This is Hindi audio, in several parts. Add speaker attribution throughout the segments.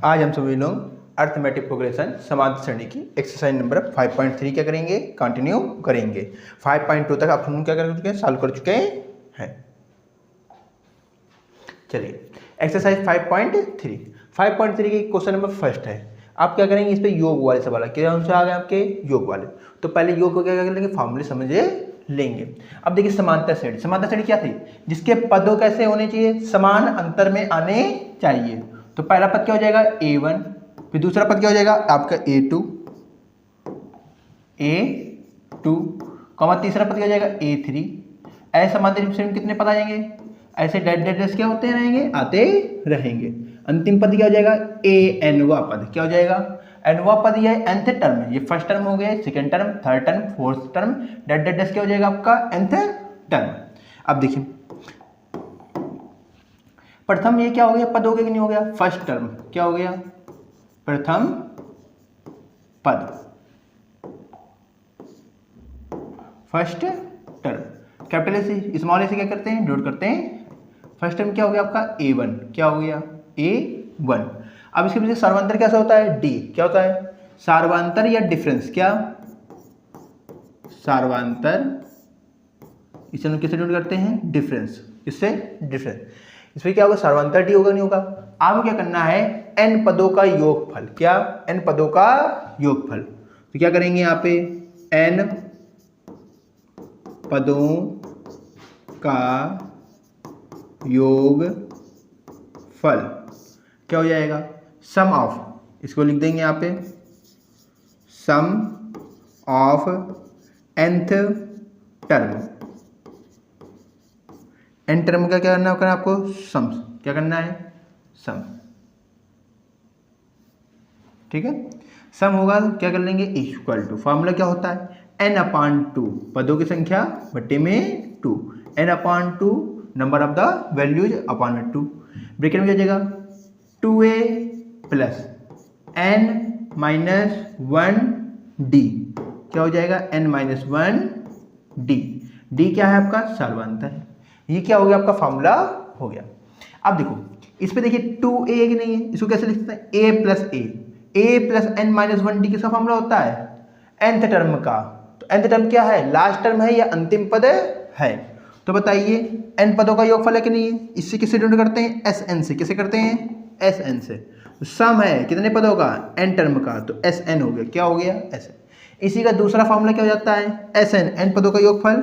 Speaker 1: आज हम सभी लोग अर्थमेटिक प्रोग्रेशन समांतर श्रेणी की एक्सरसाइज नंबर 5.3 क्या करेंगे, कंटिन्यू करेंगे। 5.2 तक आप हम क्या कर चुके हैं, सॉल्व कर चुके हैं। चलिए एक्सरसाइज 5.3 की क्वेश्चन नंबर फर्स्ट है। आप क्या करेंगे, इस पे योग वाले सवाल क्या उनसे आ गए आपके योग वाले, तो पहले योग को क्या कर लेंगे, फॉर्मूले समझे लेंगे। अब देखिए समांतर श्रेणी क्या थी, जिसके पदों कैसे होने चाहिए, समान अंतर में आने चाहिए। तो पहला पद क्या हो जाएगा a1, फिर दूसरा पद क्या हो जाएगा आपका a2 कॉमा तीसरा पद क्या हो जाएगा a3। ऐसे समांतर श्रेणी में कितने पद आ जाएंगे, ऐसे डेड डेड क्या होते रहेंगे, आते रहेंगे। अंतिम पद क्या हो जाएगा एनवा पद, क्या हो जाएगा एनवा पद, ये nth टर्म है, ये फर्स्ट टर्म हो गया, second term, third term, fourth term, dead dead क्या हो जाएगा आपका nth टर्म। अब देखिए प्रथम ये क्या हो गया, पद हो गया कि नहीं हो गया, फर्स्ट टर्म क्या हो गया, प्रथम पद, फर्स्ट टर्म। कैपिटल से स्मॉल ए से क्या करते हैं, डॉट करते हैं। फर्स्ट टर्म क्या हो गया आपका a1, क्या हो गया a1। अब इसके पीछे सार्वंतर कैसा होता है, d क्या होता है, सार्वंतर या डिफरेंस, क्या सार्वंतर, इसे हम किससे डॉट करते हैं, डिफरेंस, इससे डिफरेंस। इसमें क्या होगा, सार्वंतर डी होगा नहीं होगा। अब क्या करना है, n पदों का योगफल, क्या n पदों का योगफल। तो क्या करेंगे यहाँ पे n पदों का योगफल क्या हो जाएगा, सम ऑफ, इसको लिख देंगे यहाँ पे sum of nth term. n term का क्या करना है आपको, सम, क्या करना है सम, ठीक है। सम होगा क्या कर लेंगे, इक्वल टू, फॉर्मूला क्या होता है n/2, पदों की संख्या बट्टे में 2, n/2 number of the values upon में 2। ब्रैकेट में क्या जाएगा 2a प्लस n-1d, क्या हो जाएगा n-1d। d क्या है आपका सार्वंतर, ये क्या हो गया आपका फॉर्मूला हो गया। अब देखो इस पे देखिए 2a की नहीं है, इसको कैसे लिख सकते हैं, a प्लस n-1d किसका फॉर्मूला होता है, nth टर्म का। तो nth टर्म क्या है, लास्ट टर्म है या अंतिम पद है। तो बताइए n पदों का योगफल है कि नहीं है, इससे किससे डिनोट करते हैं, sn से, किसे करते हैं sn से। तो सम है कितने पदों का, n टर्म का, तो sn हो गया, क्या हो गया sn। इसी का दूसरा फॉर्मूला क्या हो जाता है sn, n पदों का योगफल,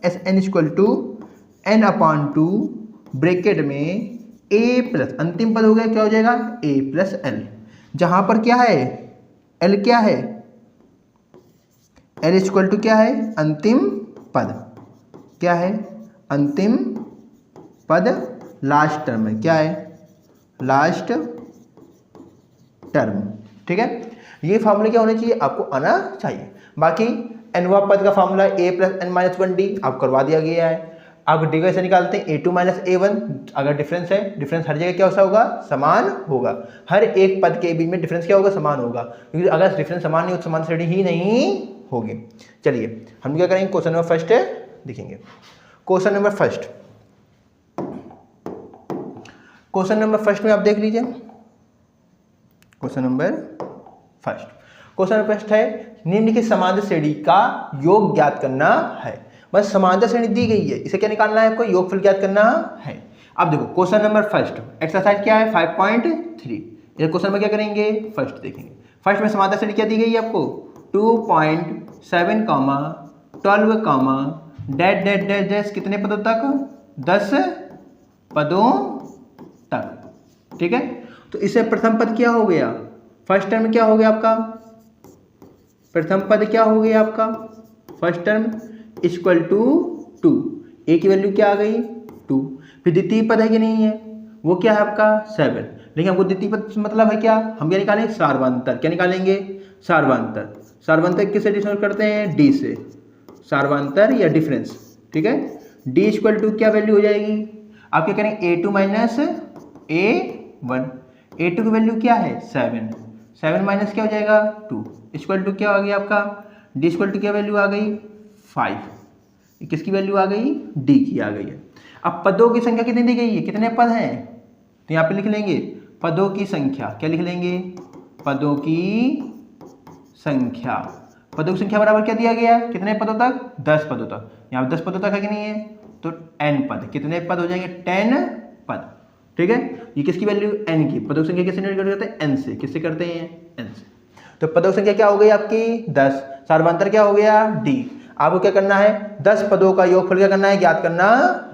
Speaker 1: sn equal to n/2 bracket में a प्लस, अंतिम पद हो गया क्या हो जाएगा a प्लस l, जहां पर क्या है l क्या है, l इक्वल टू क्या है अंतिम पद, क्या है अंतिम पद, लास्ट टर्म है, क्या है लास्ट टर्म, ठीक है। ये फॉर्मूला क्या होना चाहिए, आपको आना चाहिए। बाकी nवा पद का फॉर्मूला a प्लस n-1d आप करवा दिया गया है। आप डी कैसे निकालते हैं, a2 माइनस a1, अगर डिफरेंस है, डिफरेंस हर जगह क्या होगा, समान होगा। हर एक पद के बीच में डिफरेंस क्या होगा, समान होगा, क्योंकि अगर डिफरेंस समान नहीं हो तो समान श्रेणी ही नहीं होगी। चलिए हम क्या करेंगे, क्वेश्चन नंबर फर्स्ट देखेंगे। क्वेश्चन नंबर फर्स्ट में आप देख लीजिए, क्वेश्चन नंबर फर्स्ट है, निम्नलिखित समांतर श्रेणी का योग ज्ञात करना है। बस समांतर श्रेणी दी गई है, इसे क्या निकालना है आपको, योगफल ज्ञात करना है। अब देखो क्वेश्चन नंबर फर्स्ट एक्सरसाइज क्या है 5.3, ये क्वेश्चन में क्या करेंगे, फर्स्ट देखेंगे। फर्स्ट में समांतर श्रेणी क्या दी गई है आपको, 2.7 12 डैश डैश डैश डैश कितने पदों तक, 10 पदों तक, ठीक है। तो इसे प्रथम पद क्या हो गया, फर्स्ट टर्म क्या हो गया आपका, प्रथम पद क्या हो गया आपका first term equal to 2, a की वैल्यू क्या आ गई 2। फिर द्वितीय पद है कि नहीं है, वो क्या है आपका 7, लेकिन हमको द्वितीय पद मतलब है क्या, हम क्या निकालेंगे सार्वंतर, क्या निकालेंगे सार्वंतर किससे डिफरेंस करते हैं, d से, सार्वंतर या डिफरेंस, ठीक है। d इक्वल टू क्या वैल्यू हो जाएगी, आप क्या करेंगे a2 माइनस a1, a2 की वैल्यू क्या है 7 माइनस क्या हो जाएगा 2 इक्वल टू क्या आ गया आपका, d इक्वल टू क्या वैल्यू आ गई 5, किसकी वैल्यू आ गई, d की आ गई है। अब पदों की संख्या कितनी दी गई है, कितने पद हैं, तो यहाँ पे लिख लेंगे पदों की संख्या, क्या लिख लेंगे, पदों की संख्या। पदों की संख्या बराबर क्या दिया गया है, कितने पदों तक, 10 पदों तक। यहाँ 10 पदों तक है कि नहीं है, तो n पद, कितने पद हो जाएंगे, 10 पद। ठीक है, ये किसकी वैल्यू, n की। पदों की संख्या किससे निर्धारित करते हैं, n से। किससे करते हैं, n से। तो पदों की संख्या क्या हो गई आपकी, 10। सार्वधातुक क्या हो गया, d। आपको क्या करना है, 10 पदों का योगफल क्या करना है, ज्ञात करना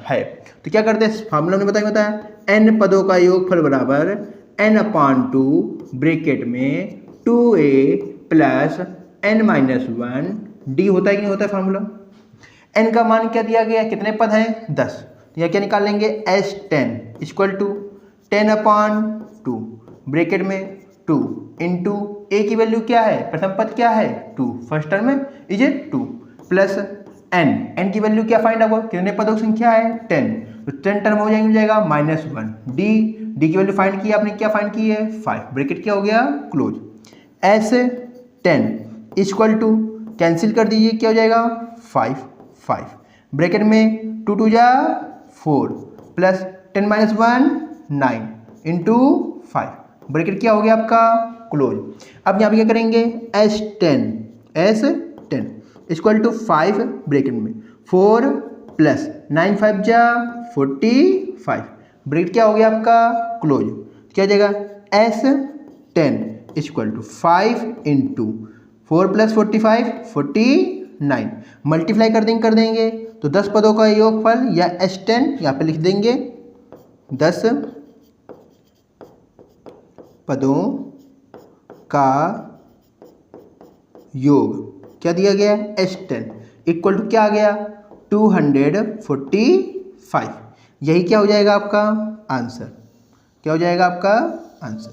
Speaker 1: है। तो क्या करते हैं, फार्मूला में बताया, n पदों का योगफल बराबर n/2 ब्रैकेट में 2a प्लस n-1 d होता है कि नहीं होता है फार्मूला। n का मान क्या दिया गया है, कितने पद हैं, 10। तो यह क्या निकाल लेंगे, s10 इक्वल टू 10/2 ब्रैकेट में 2 इंटू a की वैल्यू क्या है, प्रथम पद क्या है, 2, फर्स्ट टर्म में इज ए 2 प्लस n की वैल्यू क्या फाइंड आउट, कितने पदों की संख्या है, 10। तो 10 टर्म हो जाएगा -1 d की वैल्यू फाइंड की आपने, क्या फाइंड की है, 5, ब्रैकेट क्या हो गया, close. s10 equal to cancel कर दीजिए, क्या हो जाएगा, 5 ब्रैकेट में 2 2 जा 4 प्लस 10 - 1 9 इंटू 5, ब्रैकेट क्या हो गया आपका, क्लोज। अब यहाँ पे क्या करेंगे, s10 इक्वल टू 5 ब्रैकेट में 4 प्लस 9 5 जा 45, ब्रैकेट क्या हो गया आपका, क्लोज। क्या हो जाएगा, s10 equal to 5 into 4 plus 45 49, multiply कर देंगे तो 10 पदों का योगफल या s10 यहाँ पे लिख देंगे, 10 पदों का योग, क्या दिया गया है, s10 इक्वल टू क्या आ गया, 245। यही क्या हो जाएगा आपका आंसर, क्या हो जाएगा आपका आंसर।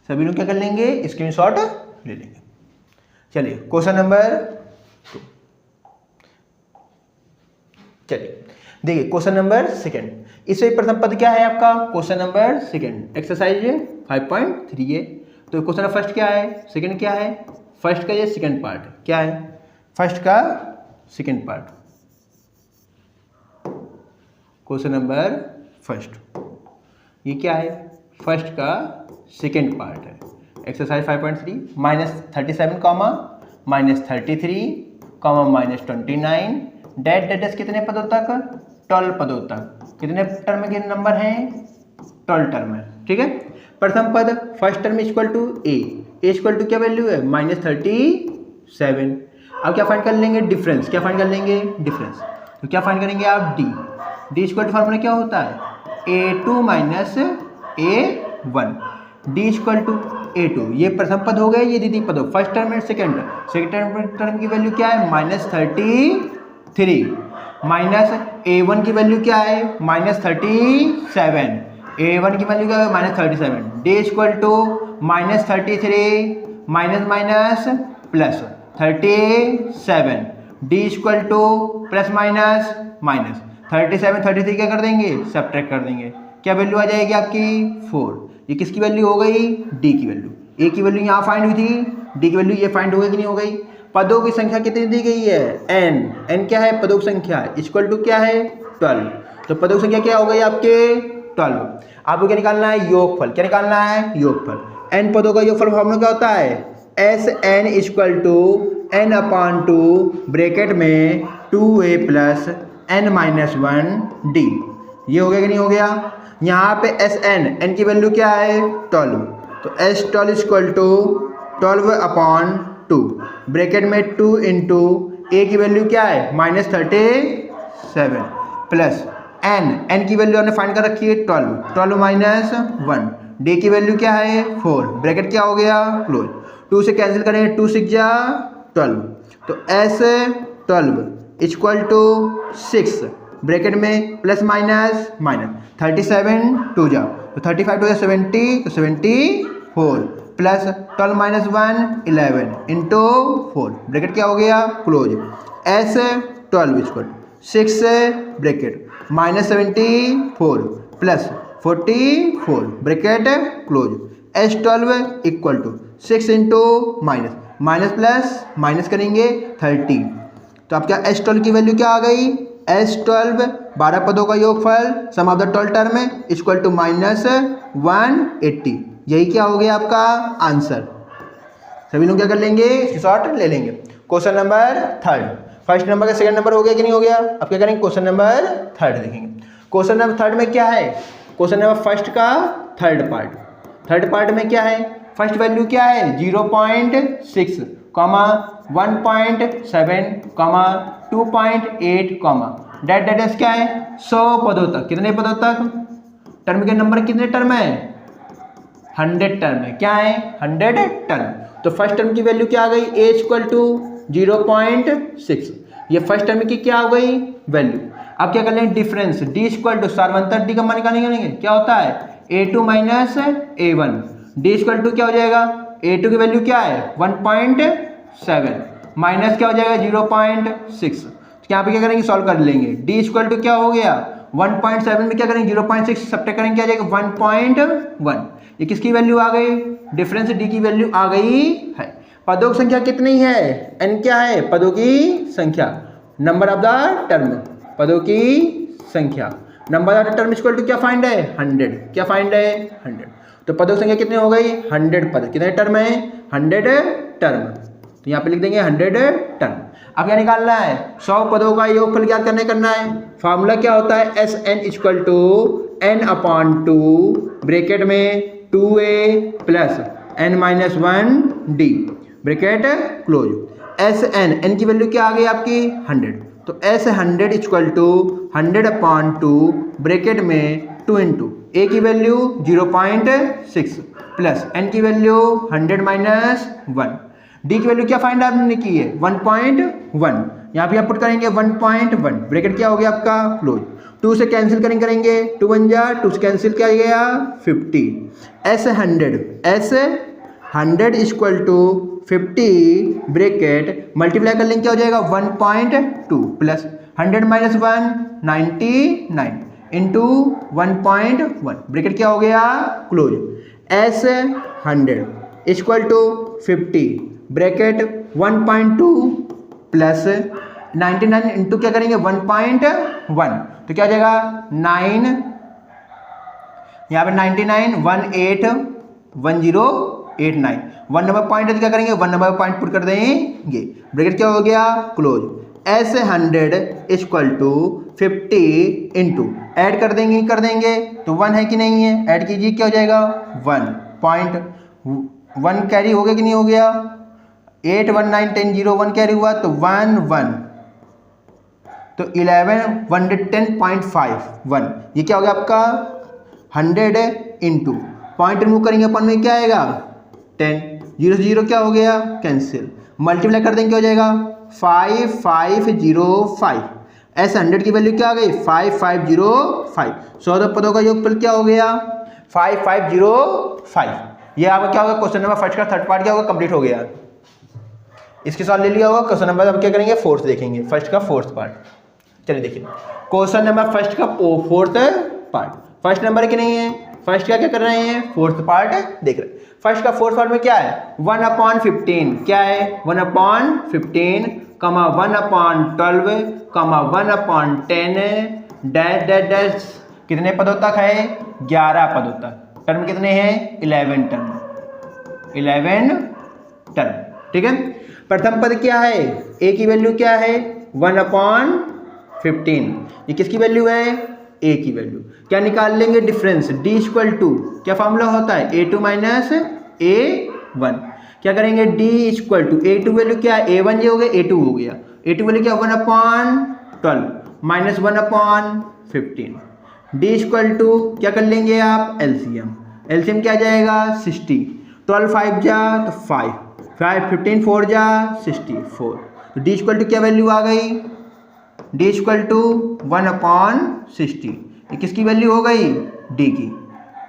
Speaker 1: सभी लोग क्या कर लेंगे, स्क्रीनशॉट ले लेंगे। चलिए क्वेश्चन नंबर 2, चलिए देखिए क्वेश्चन नंबर 2। इससे प्रथम पद क्या है आपका, क्वेश्चन नंबर 2 एक्सरसाइज 5.3 है। तो क्वेश्चन नंबर फर्स्ट क्या है, सेकंड क्या है, फर्स्ट का ये सेकंड पार्ट क्या है, फर्स्ट का second part, question number first, ये क्या है, फर्स्ट का सेकेंड पार्ट है। एक्सरसाइज 5.3 -37, -33, -29 डेट कितने पदों तक, 12 पदों तक। कितने टर्म के नंबर हैं, 12 टर्म है। ठीक है, प्रथम पद first term equal to a equal to क्या वैल्यू है, -37। अब क्या फाइंड कर लेंगे, डिफरेंस। क्या फाइंड कर लेंगे, डिफरेंस। तो क्या फाइंड करेंगे आप, डी इक्वल टू फार्मूला क्या होता है, a2 - a1, d equal to a2। ये प्रथम पद हो गए, ये द्वितीय पद हो, first term and second term की वैल्यू क्या है, -33 माइनस a1 की वैल्यू क्या है, -37। a1 की वैल्यू क्या है, -37। d equal to -33 minus plus 37, d equal to plus minus 37 33 क्या कर देंगे, सब्ट्रैक्ट कर देंगे। क्या वैल्यू आ जाएगी आपकी, 4। ये किसकी वैल्यू हो गई, d की वैल्यू। a की वैल्यू यहाँ फाइंड हुई थी, d की वैल्यू ये फाइंड हो गई कि नहीं हो गई। पदों की संख्या कितनी दी गई है, n क्या है, पदों की संख्या इक्वल टू क्या है, 12। तो पदों की संख्या क्या हो गई आपके, 12। आपको क्या निकालना है, योगफल। क्या निकालना है, योगफल। n पदों का योगफल फॉर्मूला क्या होता है, Sn equal to n/2 bracket में 2a प्लस n-1 d। ये हो गया कि नहीं हो गया। यहाँ पे n की वैल्यू क्या है, 12। तो S12 इक्वल टू 12/2 ब्रैकेट में 2 इंटू a की वैल्यू क्या है, -37 प्लस n की वैल्यू हमने फाइंड कर रखी है 12 - 1, d की वैल्यू क्या है, 4, ब्रैकेट क्या हो गया, क्लोज। 2 से कैंसिल करेंगे, 2 6 जा 12। तो S12 इक्वल टू 6 ब्रैकेट में प्लस माइनस 37 2 जा तो 35 2 70 तो 74 प्लस 12 - 1 11 इंटू 4 ब्रैकेट क्या हो गया, क्लोज। S12 इक्वल 6 bracket -74 plus 44 bracket close. S12 equal to 6 into minus plus minus करेंगे 30। तो आपका S12 की वैल्यू क्या आ गई, S12 12 पदों का योगफल sum of the 12 term equal to -180। यही क्या हो गया आपका आंसर। सभी लोग क्या कर लेंगे, स्क्रीनशॉट ले लेंगे। Question number third, first number का सेकंड नंबर हो गया कि नहीं हो गया। अब क्या करेंगे, क्वेश्चन नंबर थर्ड देखेंगे। क्वेश्चन नंबर थर्ड में क्या है, क्वेश्चन नंबर फर्स्ट का थर्ड पार्ट में क्या है, फर्स्ट वैल्यू क्या है 0.6, 1.7, 2.8, डेट क्या है 100 पदों तक। कितने पदों तक, टर्म के नंबर कितने टर्म है 100 टर्म है। क्या है 100 टर्म। तो फर्स्ट टर्म की वैल्यू क्या आ गई, a इक्वल टू 0.6, ये फर्स्ट टर्म की क्या हो गई वैल्यू। अब क्या कर लेंगे डिफरेंस, d इक्वल टू सार्वंतर d का मान निकालेंगे, क्या होता है a2 minus a1, d equal to क्या हो जाएगा, a2 की वैल्यू क्या है 1.7 माइनस क्या हो जाएगा 0.6। तो यहाँ पे क्या करेंगे सॉल्व कर लेंगे, d इक्वल टू क्या हो गया 1.7 में क्या करेंगे 0.6 सब्ट्रैक्ट करेंगे, क्या जाएगा 1.1। ये किसकी वैल्यू आ गई, डिफरेंस d की वैल्यू आ गई है। पदों की संख्या कितनी है, n क्या है पदों की संख्या, नंबर ऑफ द टर्म, पदों की संख्या, number of the term equal to क्या फाइंड है 100, क्या फाइंड है 100। तो पदों की संख्या कितनी हो गई 100 पद, कितने टर्म है 100 टर्म। तो यहाँ पे लिख देंगे 100 टर्म। अब क्या निकालना है 100 पदों का योगफल ज्ञात करना है। फार्मूला क्या होता है Sn equal to n/2 bracket में 2a plus n-1d bracket close. Sn की वैल्यू क्या आ गई आपकी 100, तो S100 इक्वल टू 100/2 ब्रैकेट में 2 इंटू a की वैल्यू 0.6 प्लस n की वैल्यू 100 माइनस 1, d की वैल्यू क्या फाइंड आपने की है 1.1, यहाँ पे आप पुट करेंगे 1.1 ब्रैकेट क्या हो गया आपका क्लोज। 2 से कैंसिल करेंगे 2 1 जा 2 से कैंसिल क्या गया 50। S100 equal to 50 bracket multiply कर लेंगे क्या हो जाएगा 1.2 प्लस 100 माइनस 1 99 इंटू 1.1 ब्रैकेट क्या हो गया close. S100 equal to 50 bracket 1.2 plus 99 into क्या करेंगे 1.1, तो क्या हो जाएगा 9, यहाँ पे 99 181089 1 नंबर पॉइंट है तो क्या करेंगे 1 नंबर पॉइंट पुट कर देंगे, ब्रैकेट क्या हो गया close. S100 equal to 50 into add कर देंगे तो 1 है कि नहीं है, ऐड कीजिए क्या हो जाएगा 1.1 कैरी हो गया कि नहीं हो गया, 8 1 9 10 0 1 कैरी हुआ तो 1 1, तो 11 110.51, ये क्या हो गया आपका 100 इंटू पॉइंट रिमूव करेंगे अपन में क्या आएगा 10, 0 से 0 क्या हो गया कैंसिल, मल्टीप्लाई कर देंगे क्या हो जाएगा 5505। S100 की वैल्यू क्या आ गई 5505। 100 पदों का योगफल क्या हो गया 5505। ये आपका क्या होगा क्वेश्चन नंबर फर्स्ट का थर्ड पार्ट क्या होगा कंप्लीट हो गया। इसके साथ ले लिया होगा क्वेश्चन नंबर, अब क्या करेंगे फोर्थ देखेंगे, फर्स्ट का फोर्थ पार्ट। चलिए देखिए क्वेश्चन नंबर फर्स्ट का फोर्थ पार्ट, फर्स्ट नंबर की नहीं है, फर्स्ट का क्या कर रहे हैं फोर्थ पार्ट देख रहे हैं। फर्स्ट का फोर्थ पार्ट में क्या है 1/15, क्या है 1/15, 1/12, 1/10 डैश कितने पदों तक है 11 पदों तक। टर्म कितने हैं 11 टर्म, 11 टर्म, ठीक है। प्रथम पद क्या है a की वैल्यू क्या है 1/15, ये किसकी वैल्यू है a की वैल्यू। क्या निकाल लेंगे डिफरेंस d इक्वल टू क्या फॉर्मूला होता है a2 माइनस a1। क्या करेंगे d equal to a2 value क्या है a1 ये हो गया a2 हो गया, a2 वैल्यू क्या 1/12 माइनस 1/15, d इक्वल टू क्या कर लेंगे आप एलसीएम क्या जाएगा 60, 12 5 जा तो 5 15 4 जा 64, तो d इक्वल टू क्या वैल्यू आ गई d इक्वल टू 1/60, ये किसकी वैल्यू हो गई d की,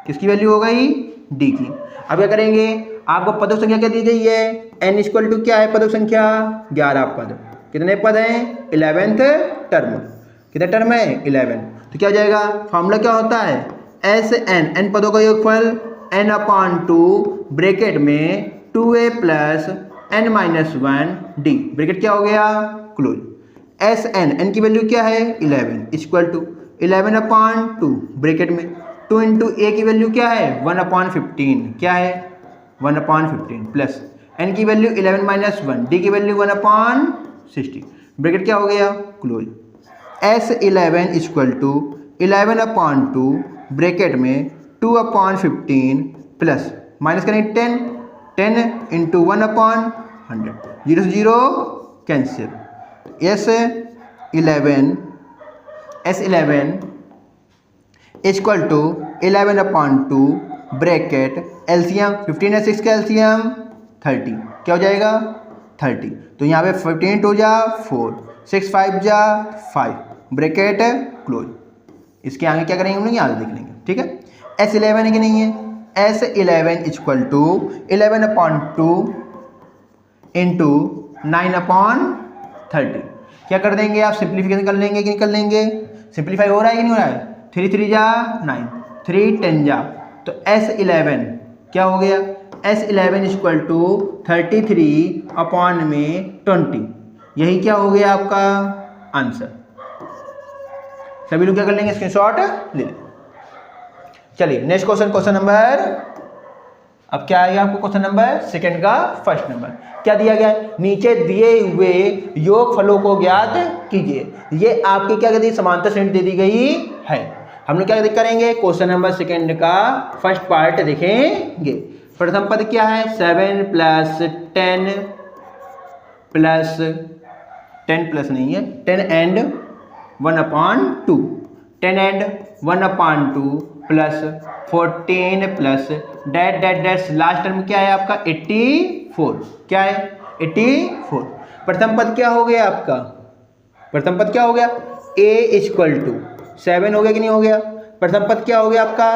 Speaker 1: किसकी वैल्यू हो गई d की। अब क्या करेंगे आपको पदों संख्या क्या दी गई है n इक्वल टू क्या है पदों संख्या 11 पद, कितने पद हैं 11th टर्म, कितने टर्म है 11, तो क्या हो जाएगा फॉर्मूला क्या होता है Sn पदों का योगफल n/2 ब्रैकेट में 2a प्लस n-1d ब्रैकेट क्या हो गया क्लोज। एस एन की वैल्यू क्या है 11 इक्वल टू 11/2 ब्रैकेट में 2 इंटू ए की वैल्यू क्या है 1/15 क्या है 1/15 प्लस एन की वैल्यू 11 माइनस 1 डी की वैल्यू 1/60 ब्रैकेट क्या हो गया close. S11 equal to 11/2 bracket में 2/15 प्लस माइनस करें 10 इंटू 1/100 0 से 0 cancel. S11 equal to 11/2 bracket LCM 15 है 6 का एलसीएम 30 क्या हो जाएगा 30। तो यहाँ पे 15 2 जा 4 6 5 जा 5 ब्रैकेट क्लोज। इसके आगे क्या करेंगे हम लोग आगे देख लेंगे ठीक है। S11 है कि नहीं है S11 इक्वल टू 11/2 इंटू 9/30 क्या कर देंगे आप सिंप्लीफिकेशन कर लेंगे कि नहीं कर लेंगे। सिंप्लीफाई हो रहा है कि नहीं हो रहा है 3 3 जा 9 3 10 जा तो S11 क्या हो गया S11 इक्वल टू 33/20 यही क्या हो गया आपका आंसर। सभी लोग क्या कर लेंगे स्क्रीनशॉट ले लें। चलिए नेक्स्ट क्वेश्चन नंबर अब क्या आएगा आपको क्वेश्चन नंबर सेकंड का फर्स्ट नंबर क्या दिया गया है नीचे दिए हुए योगफलों को ज्ञात कीजिए। ये आपकी क्या कहती है समांतर श्रेणी दे दी गई है। हम लोग क्या करेंगे क्वेश्चन नंबर सेकंड का फर्स्ट पार्ट देखेंगे। प्रथम पद क्या है 7 प्लस 10 प्लस 10 प्लस नहीं है 10 and 1/2 10 and 1/2 plus 14 plus that that that last term क्या है आपका 84 क्या है 84। प्रथम पद क्या हो गया आपका प्रथम पद क्या हो गया a इक्वल टू 7 हो गया कि नहीं हो गया। प्रथम पद क्या हो गया आपका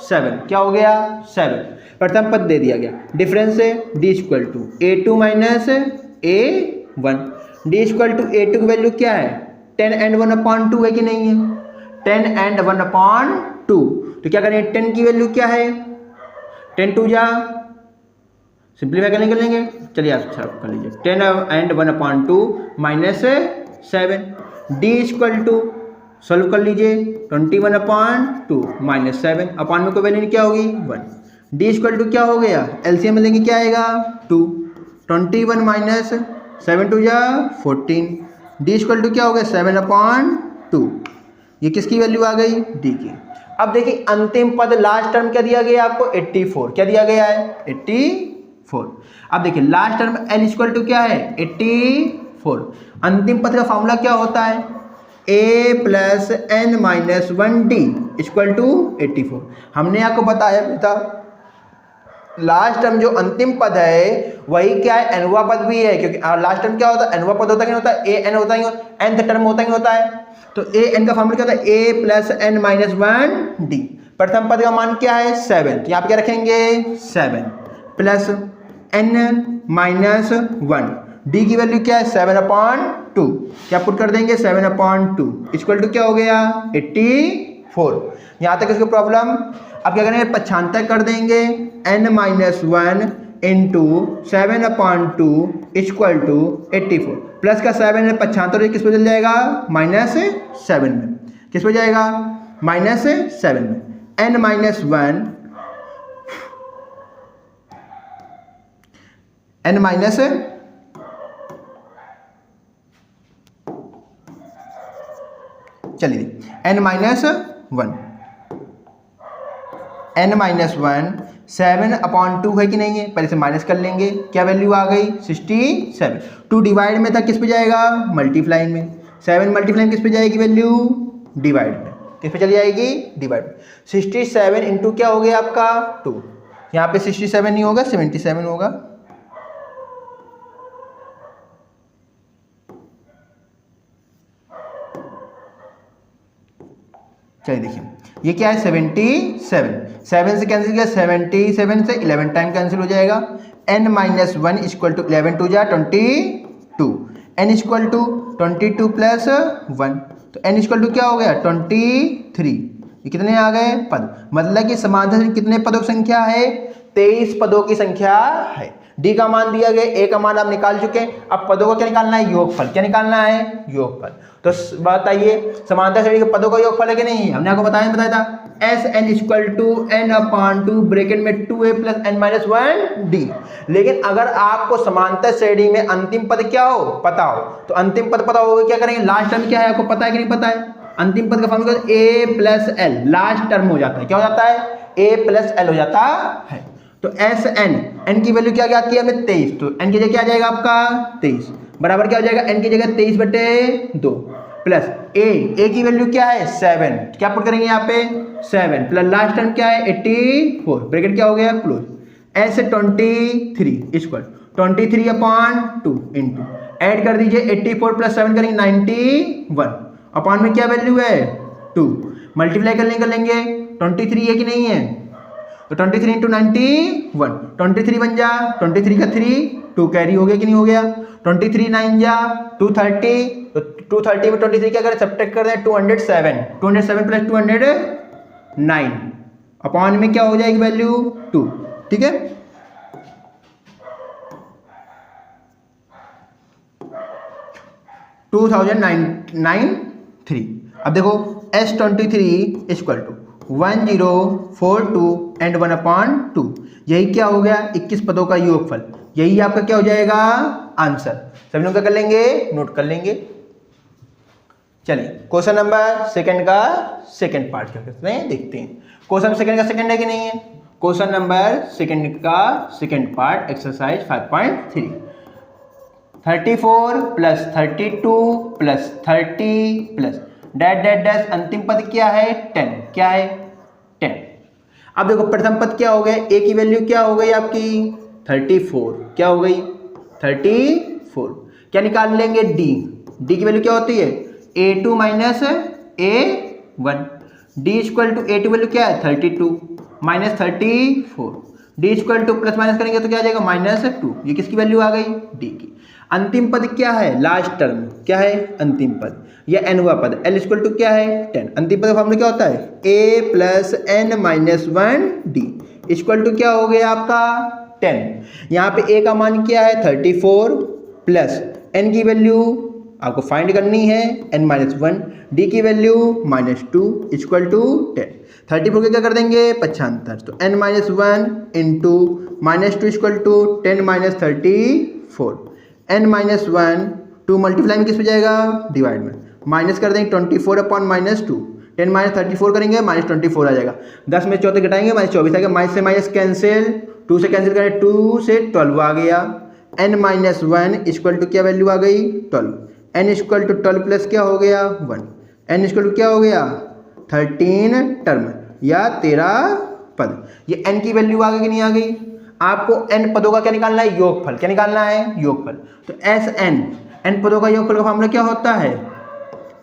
Speaker 1: 7 क्या हो गया 7 प्रथम पद दे दिया गया। डिफरेंस है d equal to a2 minus a1 d equal to a2 की वैल्यू क्या है 10 एंड 1/2 है कि नहीं है 10 एंड 1/2 तो क्या करेंगे 10 की वैल्यू क्या है 10 2 जा सिंप्लीफाई करने के लेंगे चलिए अच्छा कर लीजिए 10 and 1/2 minus 7 d equal to solve कर लीजिए 21/2 माइनस 7 अपान में कोई वैल्यू क्या होगी 1 d इक्वल टू क्या हो गया एलसीएम में लेंगे क्या आएगा 2 21 माइनस 7 2 जा 14 d इक्वल टू क्या हो गया 7/2 ये किसकी वैल्यू आ गई d की। अब देखिए अंतिम पद लास्ट टर्म क्या दिया गया आपको 84 क्या दिया गया है 84। अब देखिए last term l equal to क्या है 84 अंतिम पद का फॉर्मूला क्या होता है a plus n minus 1d equal to 84। हमने आपको बताया बेटा लास्ट टर्म जो अंतिम पद है वही क्या है nवा पद भी है क्योंकि लास्ट टर्म क्या होता है nवा पद होता है कि नहीं होता है an होता है nth टर्म होता है कि नहीं होता है। तो an का फॉर्मूला क्या होता है a plus n minus 1d प्रथम पद का मान क्या है 7 तो यहाँ पे क्या रखेंगे 7 प्लस n माइनस 1 d की वैल्यू क्या है 7/2 क्या पुट कर देंगे 7/2 इक्वल टू क्या हो गया 84। यहाँ तक इसको प्रॉब्लम। अब क्या करेंगे पक्षांतर कर देंगे n minus 1 into 7/2 equal to 84 plus का 7 है पक्षांतर किस पे चल जाएगा -7 में किस पे जाएगा -7 में n माइनस 1 n माइनस चलिए n माइनस 1 7/2 है कि नहीं है पहले से माइनस कर लेंगे क्या वैल्यू आ गई 67 2 डिवाइड में था किस पे जाएगा मल्टीप्लाई में 7 मल्टीप्लाई किस पे जाएगी वैल्यू डिवाइड में किस पे चली जाएगी डिवाइड में 67 इंटू क्या हो गया आपका 2 यहाँ पे 67 नहीं होगा 77 होगा। चलिए देखिए ये क्या है 77 7 से कैंसिल किया 77 से 11 टाइम कैंसिल हो जाएगा n माइनस 1 इक्वल टू 11 2 जा 22 n इक्वल टू 22 प्लस 1 तो n इक्वल टू क्या हो गया 23 ये कितने आ गए पद मतलब कि समांतर कितने पदों की संख्या है 23 पदों की संख्या है। डी का मान दिया गया, ए का मान आप निकाल चुके हैं। अब पदों का क्या निकालना है? योगफल। क्या निकालना है? योगफल। तो बताइए समांतर श्रेणी के पदों का योगफल है कि नहीं? हमने आपको बताया था S N equal to n upon 2 bracket में 2a plus n minus 1d। लेकिन अगर आपको समांतर श्रेणी में अंतिम पद क्या हो पता हो, तो अंतिम पद पता होगा क्या करेंगे? लास्ट टर्म क्या है आपको पता है कि नहीं पता है? अंतिम पद का formula a plus L, last term हो जाता है। क्या हो जाता है? a प्लस एल हो जाता है। तो एस एन की वैल्यू क्या ज्ञात की हमने? 23। तो n की जगह क्या आ जाएगा आपका? 23 बराबर क्या हो जाएगा? n की जगह 23/2 प्लस a की वैल्यू क्या है? 7। क्या पुट करेंगे यहाँ पे? 7 प्लस लास्ट टर्म क्या है? 84 ब्रैकेट क्या हो गया? Close. S 23 equal 23/2 into add कर दीजिए 84 प्लस 7 करेंगे 91 अपॉन में क्या वैल्यू है? 2 मल्टीप्लाई कर लेंगे 23 है कि नहीं है? तो 23 इंटू 91 23 बन जा 23 का 3 2 कैरी हो गया कि नहीं हो गया? 23 9 जा 230। तो 230 में 23 क्या करें? सब्ट्रैक्ट कर दें 207 प्लस 209 अपॉन में क्या हो जाएगी वैल्यू? 2। ठीक है, $2093। अब देखो S23 इक्वल टू 1042 एंड 1/2। यही क्या हो गया? 21 पदों का योगफल। यही आपका क्या हो जाएगा? आंसर। सभी लोग क्या कर लेंगे? नोट कर लेंगे। चलिए क्वेश्चन नंबर सेकंड का सेकंड पार्ट क्या करते हैं देखते हैं। क्वेश्चन सेकंड का सेकंड है कि नहीं है? क्वेश्चन नंबर सेकंड का second part exercise 5.3 34 plus 32 plus 30 plus dash dash dash अंतिम पद क्या है? 10। क्या है? 10। अब देखो प्रथम पद क्या हो गया? ए की वैल्यू क्या हो गई आपकी? 34। क्या हो गई? 34। क्या निकाल लेंगे? डी की वैल्यू क्या होती है? A2 minus A1। D equal to A2 value क्या है? 32 minus 34। D equal to plus minus करेंगे तो क्या आ जाएगा? -2। ये किसकी वैल्यू आ गई? डी की। अंतिम पद क्या है? Last term. क्या है? अंतिम पद या nवा पद। L इक्वल टू क्या है? 10। अंतिम पद का फॉर्मूला क्या होता है? a plus n minus 1d equal to क्या हो गया आपका? 10। यहाँ पे a का मान क्या है? 34 प्लस n की वैल्यू आपको फाइंड करनी है n माइनस 1, d की वैल्यू -2 इक्वल टू 10। 34 के क्या कर देंगे? 75। तो n minus 1 into -2 equal to 10 minus 34। n minus 1 2 multiply में किस पे जाएगा? डिवाइड में। माइनस कर देंगे 24/-2। 10 माइनस 34 करेंगे -24 आ जाएगा। 10 में 14 घटाएंगे -24 आएगा। माइनस से माइनस कैंसिल, 2 से कैंसिल करें 2 से 12 आ गया। n माइनस 1 इक्वल टू क्या वैल्यू आ गई? 12। n इक्वल टू 12 प्लस क्या हो गया? 1। n इक्वल टू क्या हो गया? 13 टर्म या 13 पद। ये n की वैल्यू आ गई कि नहीं आ गई? आपको n पदों का क्या निकालना है? योगफल। क्या निकालना है? योगफल। तो n पदों का योगफल का फॉर्मूला क्या होता है?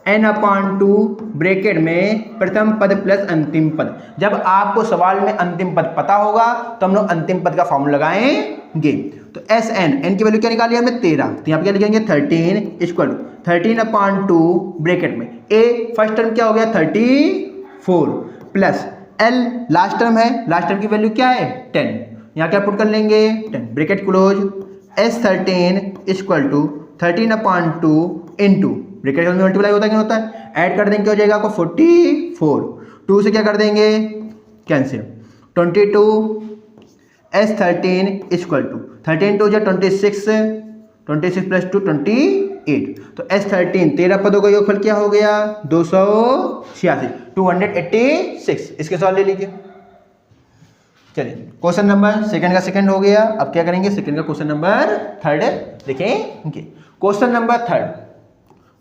Speaker 1: n/2 ब्रैकेट में प्रथम पद प्लस अंतिम पद। जब आपको सवाल में अंतिम पद पता होगा तो हम लोग अंतिम पद का फॉर्मूला लगाएंगे। तो n की वैल्यू क्या निकाली हमने? 13। तो यहाँ पे क्या लिखेंगे? 13 इक्वल टू 13/2 ब्रैकेट में a फर्स्ट टर्म क्या हो गया? 34 प्लस l लास्ट टर्म है। लास्ट टर्म की वैल्यू क्या है? 10। यहाँ क्या पुट कर लेंगे? 10 bracket close. S13 equal to 13/2 into bracket में मल्टीप्लाई होता है कि नहीं होता है? ऐड कर देंगे क्या हो जाएगा आपको? 44। 2 से क्या कर देंगे? Cancel. 22 S13 equal to 13 2 26 26 plus 2 28। तो S13 13 पदों का योगफल क्या हो गया? 286 286। इसके सवाल ले लीजिए। चलिए क्वेश्चन नंबर सेकंड का सेकंड हो गया। अब क्या करेंगे? सेकंड का क्वेश्चन नंबर थर्ड देखेंगे। Question number third,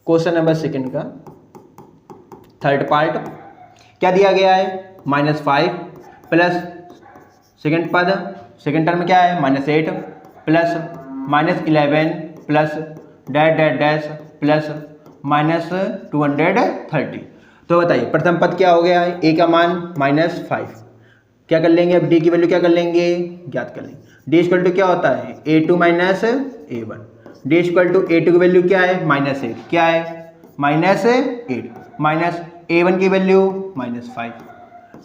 Speaker 1: question number second का थर्ड पार्ट क्या दिया गया है? -5 प्लस सेकंड पद सेकंड टर्म क्या है? -8 plus -11 plus dash dash dash plus -230। तो बताइए प्रथम पद क्या हो गया है? a का मान -5। क्या कर लेंगे? अब d की वैल्यू क्या कर लेंगे? ज्ञात कर लेंगे। d इक्वल टू क्या होता है? a2 minus a1। d equal to a2 की वैल्यू क्या है? -8। क्या है? -8 माइनस a1 की value -5।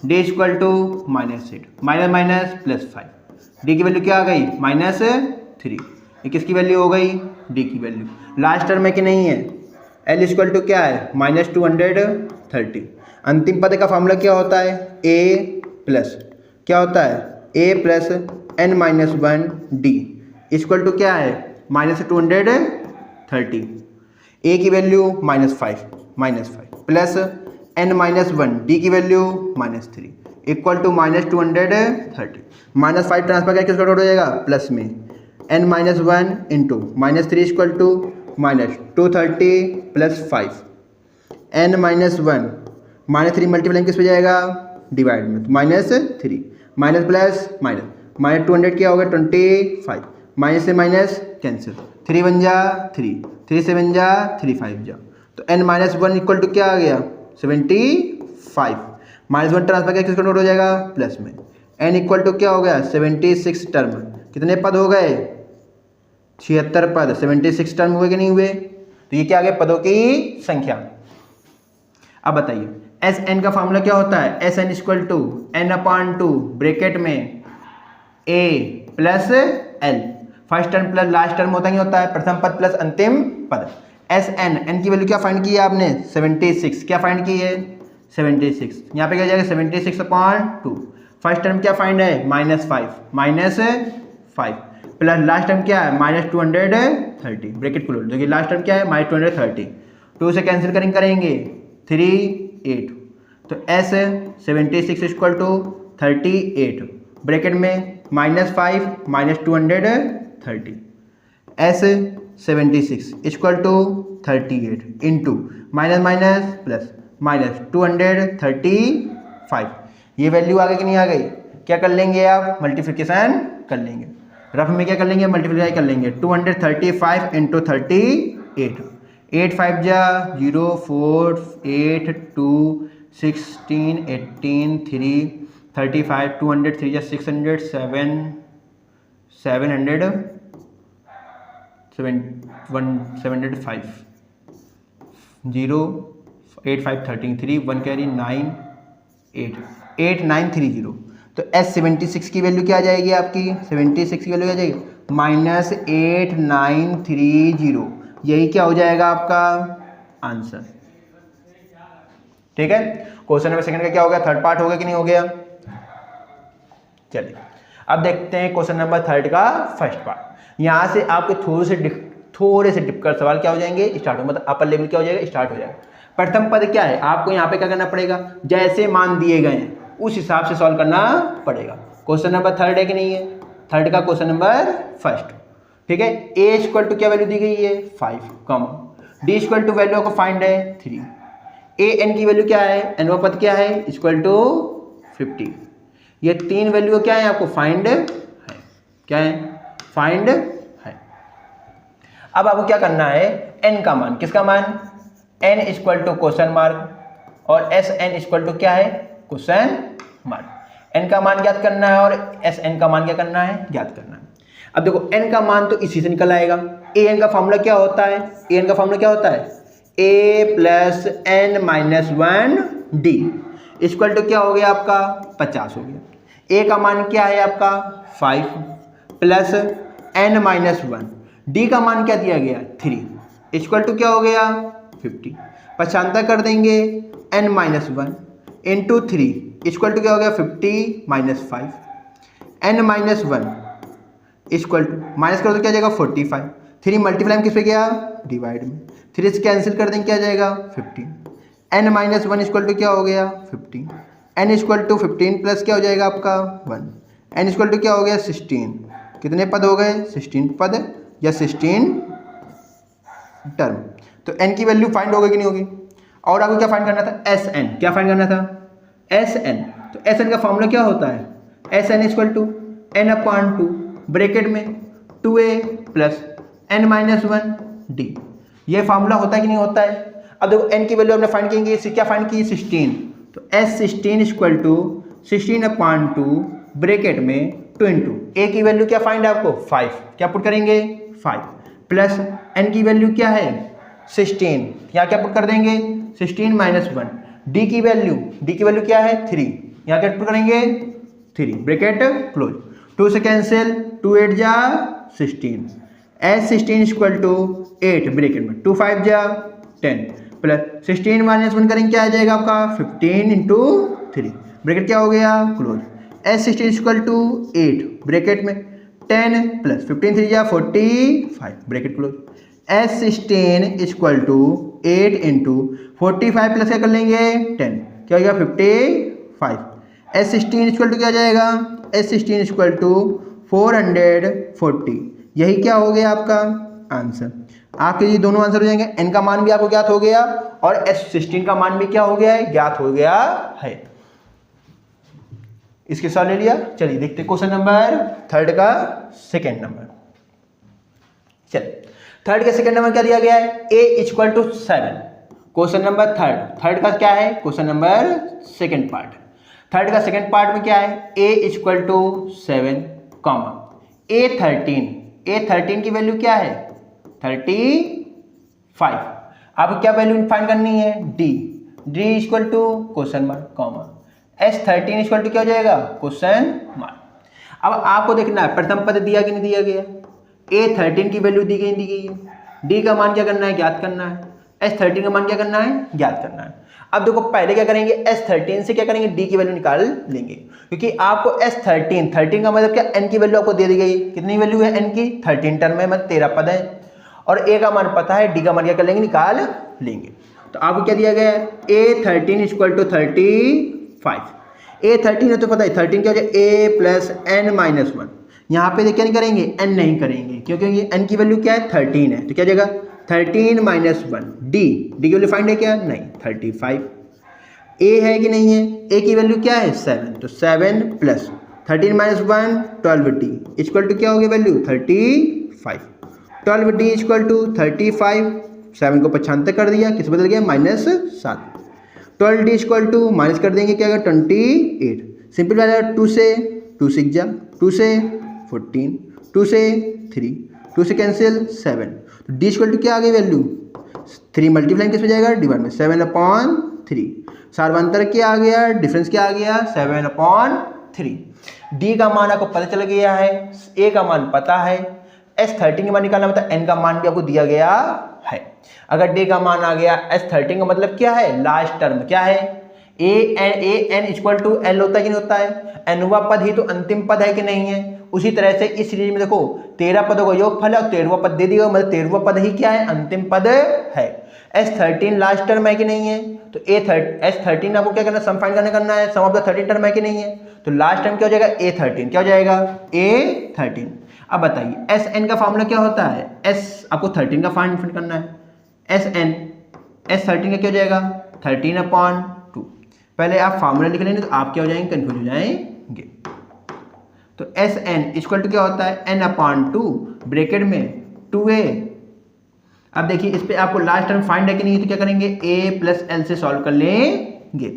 Speaker 1: d equal to -8 minus minus +5 d की वैल्यू क्या आ गई -3। ये किसकी वैल्यू हो गई डी की वैल्यू। लास्ट टर्म है कि नहीं है, एल इक्वल टू क्या है -230। अंतिम पद का फॉर्मूला क्या होता है ए प्लस क्या होता है ए plus n-1 d equal to क्या है -230। ए की वैल्यू -5 प्लस n-1 डी की वैल्यू -3 इक्वल टू -230। -5 ट्रांसफर करके किसका डॉट हो जाएगा प्लस में n-1 into -3 equal to -230 plus 5 n-1 -3 multiply किस पे जाएगा डिवाइड में, तो -3 माइनस प्लस माइनस 200 क्या हो गया 25 माइनस से माइनस कैंसिल 3 वन जा 3 से वन जा 3 5 जा, तो n-1 इक्वल टू क्या आ गया 75। -1 ट्रांसफर करके किसका नोट हो जाएगा प्लस में n इक्वल टू क्या हो गया 76 टर्म। कितने पद हो गए 76 पद। 76 टर्म हुए कि नहीं हुए, तो ये क्या आ गया पदों की संख्या। अब बताइए एस एन का फॉर्मूला क्या होता है S N equal to n/2 bracket में a plus l. First term plus last term होता ही होता है, प्रथम पद प्लस अंतिम पद। एस एन एन की वैल्यू क्या फाइंड की है आपने 76। क्या फाइंड की है 76। यहाँ पे क्या जाएगा 76/2। फर्स्ट टर्म क्या फाइंड है -5 प्लस लास्ट टर्म क्या है -230 ब्रैकेट क्लोज। देखिए लास्ट टर्म क्या है -230, 2 से कैंसिल करेंगे 3 8, तो s 76 इक्वल टू 38 ब्रैकेट में -5 -230 s 76 equal to 38 into minus plus -235। ये वैल्यू आ गई कि नहीं आ गई। क्या कर लेंगे आप मल्टीप्लिकेशन कर लेंगे, रफ में क्या कर लेंगे मल्टीप्लाई कर लेंगे 235 इंटू 38 8 5 जा 0 4 8 2 16 18 3 35 203 जा 600 7 700 705 0 8 5 13 3 1 कैरी 9 8 8930। तो S76 की वैल्यू क्या आ जाएगी आपकी 76 की वैल्यू क्या आ जाएगी -8930। यही क्या हो जाएगा आपका आंसर। ठीक है, क्वेश्चन नंबर सेकंड का क्या हो गया थर्ड पार्ट हो गया कि नहीं हो गया। चलिए अब देखते हैं क्वेश्चन नंबर थर्ड का फर्स्ट पार्ट। यहां से आपके थोड़े से डिफिकल्ट सवाल क्या हो जाएंगे स्टार्ट हो, मतलब अपर लेवल क्या हो जाएगा स्टार्ट हो जाएगा। प्रथम पद क्या है आपको यहाँ पे क्या करना पड़ेगा जैसे मान दिए गए हैं उस हिसाब से सॉल्व करना पड़ेगा। क्वेश्चन नंबर थर्ड है कि नहीं है, थर्ड का क्वेश्चन नंबर फर्स्ट। ठीक है, a इक्वल टू क्या वैल्यू दी गई है 5 comma d equal to value को फाइंड है 3। a n की वैल्यू क्या है n का पद क्या है इक्वल टू 50। ये तीन वैल्यू क्या है आपको फाइंड है, क्या है फाइंड है। अब आपको क्या करना है n का मान, किसका मान n equal to question mark और एस एन इक्वल टू क्या है क्वेश्चन मार्क। n का मान ज्ञात करना है और एस एन का मान क्या करना है ज्ञात करना है। अब देखो n का मान तो इसी से निकल आएगा। a n का फॉर्मूला क्या होता है a n का फॉर्मूला क्या होता है a plus n-1 d equal to क्या हो गया आपका 50 हो गया। a का मान क्या है आपका 5 प्लस n-1 d का मान क्या दिया गया 3 इक्वल टू क्या हो गया 50। पक्षांतर कर देंगे n-1 इंटू 3 इक्वल टू क्या हो गया 50 minus 5 n-1 equal to minus कर दो क्या जाएगा 45। 3 मल्टीप्लाई किस पे गया डिवाइड में, 3 से कैंसिल कर देंगे क्या जाएगा 15। n-1 इक्वल टू क्या हो गया 15। n इक्वल टू 15 प्लस क्या हो जाएगा आपका 1। n इक्वल टू क्या हो गया 16। कितने पद हो गए 16 पद या 16 टर्म। तो n की वैल्यू फाइंड होगी कि नहीं होगी। और आपको क्या फाइंड करना था एस एन, क्या फाइंड करना था एस एन। तो एस एन का फॉर्मूला क्या होता है S N equal to n/2 bracket में 2a प्लस n-1 d। ये फार्मूला होता है कि नहीं होता है। अब देखो n की वैल्यू हमने फाइंड करेंगे, क्या फाइंड की 16। तो s16 इक्वल टू 16/2 ब्रैकेट में 2 इंटू a की वैल्यू क्या फाइंड है आपको 5, क्या पुट करेंगे 5 प्लस n की वैल्यू क्या है 16, यहाँ क्या पुट कर देंगे 16 माइनस 1। d की वैल्यू क्या है 3, यहाँ क्या पुट करेंगे 3 ब्रैकेट क्लोज। 2 से कैंसिल, 2 8 जा 16, एस 16 इक्वल टू 8 ब्रैकेट में 2 5 जा 10 प्लस 16 माइनस 1 करेंगे क्या आ जाएगा आपका 15 इंटू 3 ब्रैकेट क्या हो गया close. S 16 equal to 8 bracket में 10 प्लस 15 3 जा 45 bracket close. S 16 equal to 8 into 45 plus क्या कर लेंगे 10 क्या हो गया 55। एस 16 इक्वल टू क्या आ जाएगा एस 16 इक्वल टू 440, यही क्या हो गया आपका आंसर। आपके ये दोनों आंसर हो जाएंगे, एन का मान भी आपको ज्ञात हो गया और एस 16 का मान भी क्या हो गया है ज्ञात हो गया है। इसके सॉल्व ले लिया। चलिए देखते हैं क्वेश्चन नंबर 3 का सेकेंड नंबर। चलिए 3 का सेकेंड नंबर क्या दिया गया है a equal to 7। Question number third का क्या है question number second part. Third का सेकेंड पार्ट में क्या है a equal to 7 comma a 13 की वैल्यू क्या है 35। आपको क्या वैल्यू फाइंड करनी है d equal to question mark comma s 13 equal to क्या हो जाएगा क्वेश्चन मार्क। अब आपको देखना है प्रथम पद दिया कि नहीं दिया गया, a 13 की वैल्यू दी गई है, d का मान क्या करना है ज्ञात करना है, s 13 का मान क्या करना है ज्ञात करना है। अब देखो पहले क्या करेंगे s 13 से क्या करेंगे d की वैल्यू निकाल लेंगे, क्योंकि आपको s 13 का मतलब क्या n की वैल्यू आपको दे दी गई, कितनी वैल्यू है n की 13 टर्म में मतलब 13 पद है और a का मान पता है, d का मान क्या कर लेंगे निकाल लेंगे। तो आपको क्या दिया गया है a 13 इक्वल टू 35, a 13 है तो पता है 13 क्या हो जाए a प्लस n माइनस 1। यहाँ पे क्या नहीं करेंगे n नहीं करेंगे क्योंकि ये n की वैल्यू क्या है 13 है, तो क्या जाएगा 13 माइनस 1 d की वैल्यू फाइंड है क्या नहीं 35। a है कि नहीं है, a की वैल्यू क्या है 7, तो 7 plus 13 minus 1 12d equal to क्या हो गया वैल्यू 35। 12d इक्वल टू 35, 7 को 95 कर दिया, किस बदल गया minus 7। 12d equal to minus कर देंगे क्या 28, सिंपल वाला 2 से 2 6 जा 2 से 14, 2 से 3, 2 से कैंसिल 7, तो d इक्वल टू क्या आ गई वैल्यू 3 मल्टीप्लाई किस में जाएगा डिवाइड में 7/3, सार्वंतर क्या आ गया डिफरेंस क्या आ गया 7/3। d का मान आपको पता चल गया है, a का मान पता है, s 13 का मान निकालना मतलब n का मान भी आपको दिया गया है। अगर d का मान आ गया s 13 का मतलब क्या है लास्ट टर्म क्या है a n equal to l होता है कि नहीं होता है, nवा पद ही तो अंतिम पद है कि नहीं है। उसी तरह से इस सीरीज में देखो 13 पदों का योगफल है और 13वां पद दे दिया मतलब 13वां पद ही क्या है अंतिम पद है। s 13 लास्ट टर्म है कि नहीं है, तो s 13 आपको क्या करना सम फाइंड करना है, सम ऑफ द 13 टर्म है कि नहीं है, तो लास्ट टर्म क्या हो जाएगा a 13 क्या हो जाएगा a 13। अब बताइए एस एन का फॉर्मूला क्या होता है, एस आपको 13 का फाइंड करना है, एस 13 का क्या हो जाएगा 13/2। पहले आप फार्मूला लिख लेंगे तो आप क्या हो जाएंगे कंफ्यूज हो जाएंगे। तो एस एन इक्वल टू क्या होता है n/2 ब्रैकेट में 2a। अब देखिए इस पे आपको लास्ट टर्म फाइंड है कि नहीं, तो क्या करेंगे a प्लस l से सॉल्व कर लेंगे।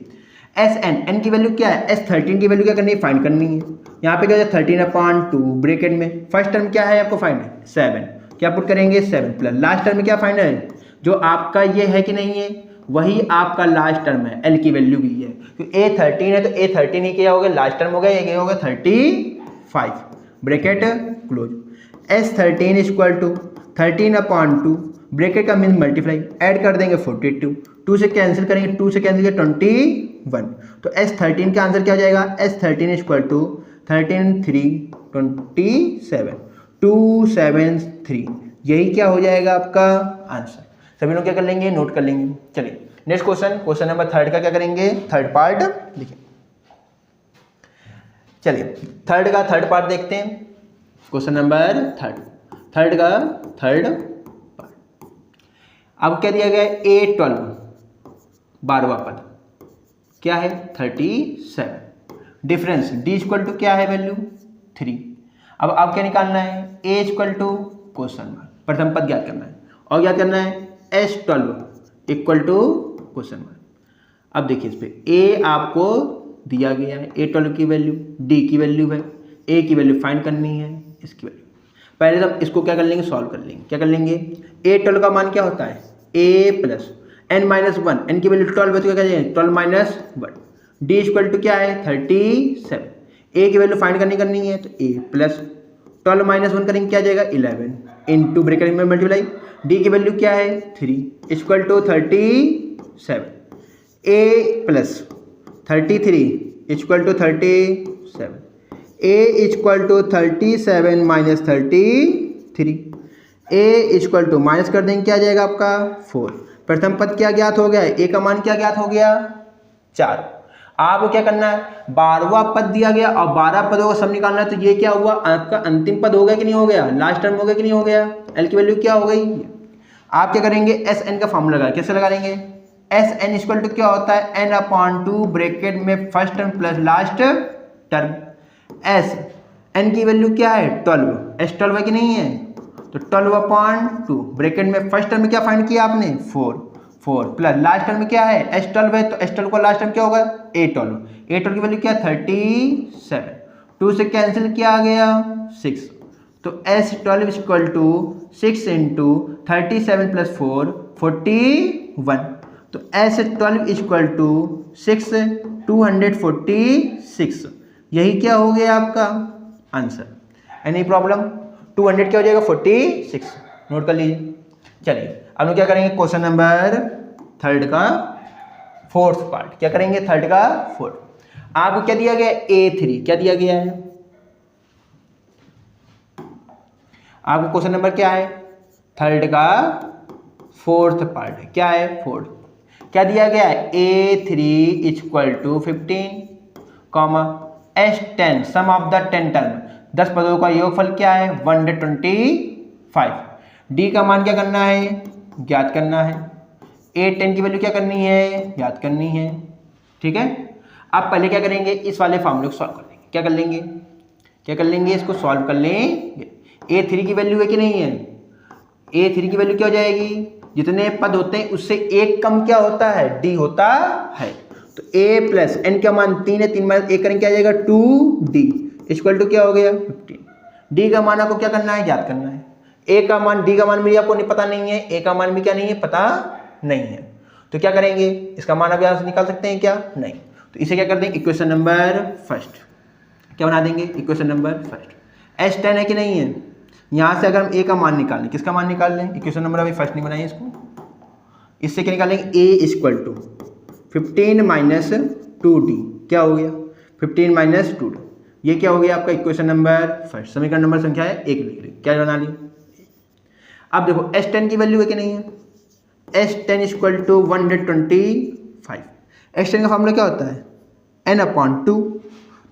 Speaker 1: एस एन की वैल्यू क्या है एस 13 की वैल्यू क्या करनी है फाइंड करनी है। यहाँ पे क्या है 13/2 ब्रैकेट में फर्स्ट टर्म क्या है आपको फाइंड है 7, क्या पुट करेंगे 7 प्लस लास्ट टर्म में क्या फाइंड है जो आपका ये है कि नहीं है वही आपका लास्ट टर्म है, एल की वैल्यू भी है क्योंकि a 13 है तो a 13 ही क्या हो गया लास्ट टर्म हो गया, ये हो गया 35 bracket close. s 13 equal to 13/2 bracket का मीन मल्टीप्लाई ऐड कर देंगे 42, 2 से कैंसिल करेंगे 2 से कैंसिल करेंगे 21, तो s 13 का आंसर क्या हो जाएगा s 13 इक्वल टू 13 3 27 273, यही क्या हो जाएगा आपका आंसर। सभी लोग क्या कर लेंगे नोट कर लेंगे। चलिए नेक्स्ट क्वेश्चन नंबर 3 का क्या करेंगे थर्ड पार्ट लिखें। चलिए थर्ड पार्ट देखते हैं। क्वेश्चन नंबर थर्ड का थर्ड पार्ट। अब क्या दिया गया है a12 12वां पद क्या है 37, डिफरेंस d इक्वल टू क्या है वैल्यू 3। अब आप क्या निकालना है a equal to question mark प्रथम पद ज्ञात करना है और ज्ञात करना है s12 equal to question mark. अब देखिए इस पे a आपको दिया गया है a12 की वैल्यू, d की वैल्यू है, a की वैल्यू फाइंड करनी है, इसकी वैल्यू पहले तो इसको क्या कर लेंगे सॉल्व कर लेंगे। क्या कर लेंगे a12 का मान क्या होता है a प्लस n-1, n की वैल्यू 12 है तो क्या करेंगे 12 - 1, d इक्वल टू क्या है 37, ए की वैल्यू फाइंड करनी है तो ए प्लस 12 माइनस 1 करेंगे क्या जाएगा 11 इंटू ब्रैकेट में मल्टीप्लाई डी की वैल्यू क्या है 3 equal to 37 A plus 33 equal to 37 A equal to 37 minus 33 A equal to minus कर देंगे क्या जाएगा आपका 4। प्रथम पद क्या ज्ञात हो गया है ए का मान क्या ज्ञात हो गया 4। आपको क्या करना है 12वां पद दिया गया और 12 पदों का सम निकालना है तो ये क्या हुआ आपका अंतिम पद हो गया कि नहीं हो गया लास्ट टर्म हो गया कि नहीं हो गया एल की वैल्यू क्या हो गई। आप क्या करेंगे एस एन का फॉर्मूला लगा कैसे लगा लेंगे एस एन इक्वल टू क्या होता है एन अपॉन 2 ब्रैकेट में first term plus last term S N की वैल्यू क्या है 12 एस 12 है कि नहीं है तो 12 अपॉन 2 ब्रैकेट में फर्स्ट टर्म में क्या फाइंड किया आपने 4 प्लस लास्ट टर्म में क्या है एस 12 है तो एस 12 का लास्ट टर्म क्या होगा ए 12 की वैल्यू क्या है 37 2 से कैंसिल किया आ गया 6 तो S 12 equal to 6 into 37 plus 4 41 तो एस 12 इक्वल टू 6 246 यही क्या हो गया आपका आंसर। एनी प्रॉब्लम 200 क्या हो जाएगा 46 नोट कर लीजिए। चलिए अब हम क्या करेंगे क्वेश्चन नंबर 3 का 4th पार्ट क्या करेंगे 3rd का 4th। आपको क्या दिया गया A3 क्या दिया गया है आपको क्वेश्चन नंबर क्या है 3rd का 4th पार्ट क्या है 4th क्या दिया गया है A3 equal to 15 comma S10 sum of the 10 term 10 पदों का योगफल क्या है 125 डी का मान क्या करना है ज्ञात करना है A10 की वैल्यू क्या करनी है ज्ञात करनी है ठीक है। अब पहले क्या करेंगे इस वाले फॉर्मूले को सॉल्व कर लेंगे क्या कर लेंगे इसको सॉल्व कर लेंगे। A3 की वैल्यू है कि नहीं है A3 की वैल्यू क्या हो जाएगी जितने पद होते हैं उससे एक कम क्या होता है D होता है तो A प्लस N का मान 3 है 3 माइनस 1 करेंगे क्या जाएगा 2D इक्वल टू क्या हो गया 15। D का मान आपको क्या करना है ज्ञात करना है A का मान D का मान भी आपको नहीं पता नहीं है A का मान भी क्या नहीं है पता नहीं है तो क्या करेंगे इसका मान आप यहाँ से निकाल सकते हैं क्या नहीं तो इसे क्या कर देंगे इक्वेशन नंबर 1 क्या बना देंगे इक्वेशन नंबर 1 S10 है कि नहीं है यहाँ से अगर हम A का मान निकालें किसका मान निकाल लें इक्वेशन नंबर अभी फर्स्ट नहीं बनाइए इसको इससे क्या निकालेंगे A equal to 15 minus 2D क्या हो गया 15 माइनस 2D ये क्या हो गया आपका इक्वेशन नंबर 1 समीकरण नंबर संख्या है 1 लिख ली क्या बना ली। अब देखो S10 की वैल्यू है कि नहीं है S10 इक्वल टू 125 S10 का फॉर्मूला क्या होता है n अपॉन 2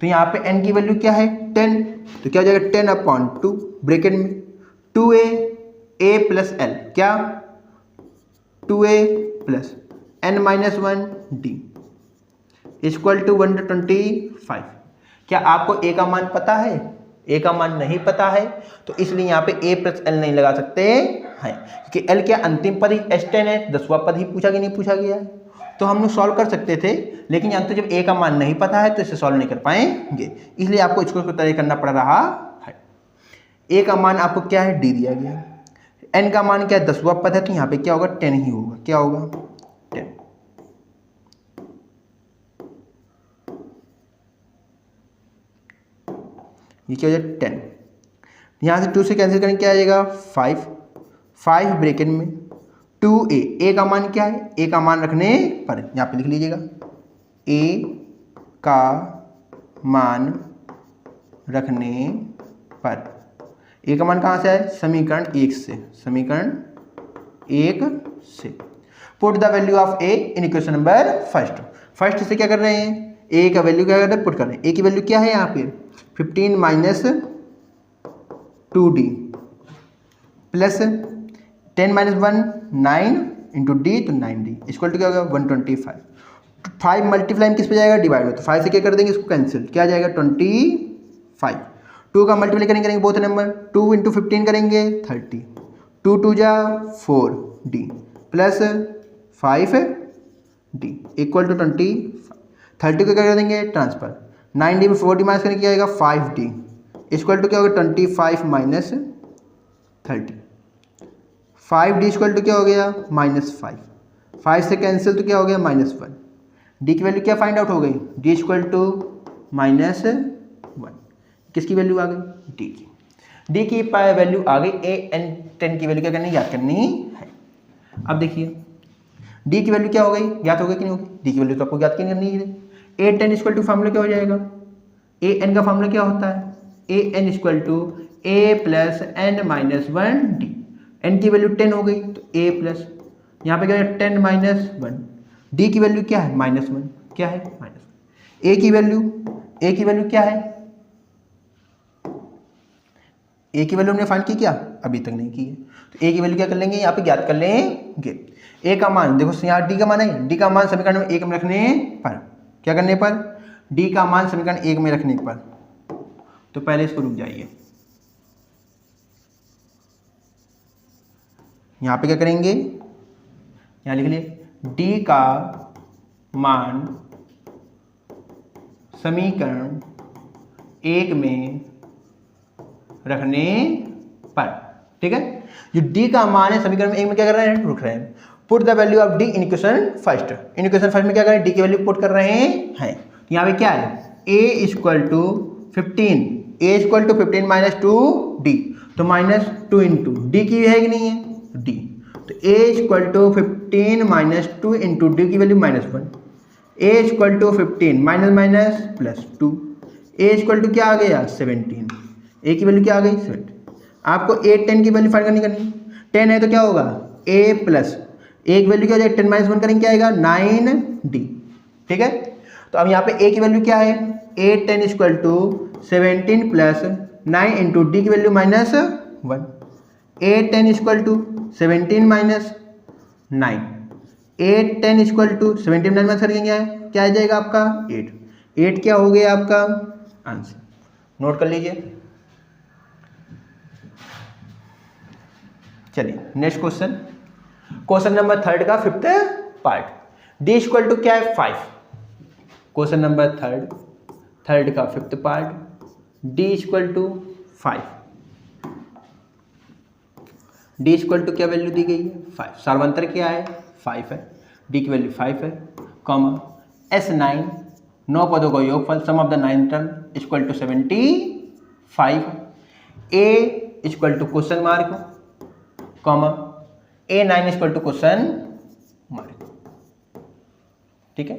Speaker 1: तो यहाँ पे n की वैल्यू क्या है 10 तो क्या हो जाएगा 10 अपॉन 2 ब्रैकेट में 2a a प्लस l क्या 2a plus n minus 1 d equal to 125। क्या आपको a का मान पता है a का मान नहीं पता है तो इसलिए यहाँ पे a प्लस l नहीं लगा सकते हैं क्योंकि l क्या अंतिम पद ही S10 है 10वां पद ही पूछा कि नहीं पूछा गया है तो हम लोग सॉल्व कर सकते थे लेकिन यहाँ तो जब a का मान नहीं पता है तो इसे सॉल्व नहीं कर पाएंगे इसलिए आपको इसको तय करना पड़ रहा है। a का मान आपको क्या है d दिया गया n का मान क्या है 10वां पद है तो यहाँ पे क्या होगा 10 ही होगा क्या होगा 10 ये क्या हो जाएगा 10 यहाँ से 2 से कैंसिल करेंगे क्या आ जाएगा 5 ब्रैकेट में 2a a का मान क्या है a का मान रखने पर यहाँ पे लिख लीजिएगा a का मान रखने पर a का मान कहाँ से आए समीकरण 1 से put the value of a in equation number first से क्या कर रहे हैं a का वैल्यू क्या कर रहे हैं पुट कर रहे हैं a की वैल्यू क्या है यहाँ पे 15 minus 2d plus 10 minus 1 9 into D तो 9d इक्वल टू क्या होगा 125 5 मल्टीप्लाई किस पे जाएगा डिवाइड हो तो 5 से क्या कर देंगे इसको कैंसिल क्या आ जाएगा 25 2 का मल्टीप्लाई करेंगे बोथ नंबर 2 इंटू 15 करेंगे 30 2 2 जा 4d plus 5d equal to 25 30 को क्या कर देंगे ट्रांसफर 9d में 4d माइनस करेंगे क्या आएगा 5d इक्वल टू क्या होगा 25 माइनस 30 5d इक्वल टू क्या हो गया -5 से कैंसिल तो क्या हो गया -1 d की वैल्यू क्या फाइंड आउट हो गई d इक्वल टू किसकी वैल्यू आ गई, डी की। डी की वैल्यू आ गई, ए एन 10 की वैल्यू क्या करनी, याद करनी है। अब देखिए डी की वैल्यू क्या हो गई, याद हो गई कि नहीं होगी, डी की वैल्यू तो आपको याद करनी है। ए 10 इक्वल टू फॉर्मूला क्या हो जाएगा, ए एन का फॉर्मूला क्या होता है, a N equal to a plus N minus 1 d. N की वैल्यू 10 हो गई तो ए प्लस, यहाँ पे क्या है 10 माइनस 1, डी की वैल्यू क्या है -1, क्या है -1। ए की वैल्यू क्या है, ए की वैल्यू हमने फाइंड की क्या, अभी तक नहीं की है। तो ए की वैल्यू क्या कर लेंगे, यहाँ पे ज्ञात कर लेंगे। ए का मान देखो यहाँ डी का मान है, डी का मान समीकरण में 1 में रखने पर, क्या करने पर, डी का मान समीकरण 1 में रखने पर। तो पहले इसको रुक जाइए, यहाँ पे क्या करेंगे, यहाँ लिख लिए डी का मान समीकरण 1 में रखने पर, ठीक है। जो डी का मान है समीकरण में 1 में क्या कर रहे हैं, रुक रहे हैं। Put the value of D in equation first, in equation first में क्या करें, डी की वैल्यू पुट कर रहे हैं। यहाँ पे क्या है, a equal to 15, a equal to 15 minus 2 d, तो माइनस 2 इंटू डी की है कि नहीं है, डी, तो a equal to 15 minus 2 into D की value -1, a equal to 15 minus minus plus 2, a equal to क्या आ गया 17, a की वैल्यू क्या आ गई 7। आपको a 10 की वैल्यू फाइंड करनी 10 है तो क्या होगा a प्लस एक वैल्यू क्या हो जाएगा 10 माइनस 1 करेंगे क्या आएगा 9d, ठीक है। तो अब यहाँ पे a की वैल्यू क्या है, a 10 equal to 17 plus 9 into D की value -1, a 10 equal to 17 minus 9, a 10 equal to 17 minus करेंगे क्या आ जाएगा आपका 8 क्या हो गया आपका आंसर, नोट कर लीजिए। चलिए नेक्स्ट क्वेश्चन नंबर 3 का 5th part, d equal to क्या है 5। क्वेश्चन नंबर 3 का 5th part, d equal to 5, d equal to क्या वैल्यू दी गई है 5, सार्वंतर क्या है 5 है, d की वैल्यू 5 है, कॉमा S9 9 पदों का योगफल sum of the 9 term equal to 75, a equal to question mark, comma A9 equal to question mark, ठीक है,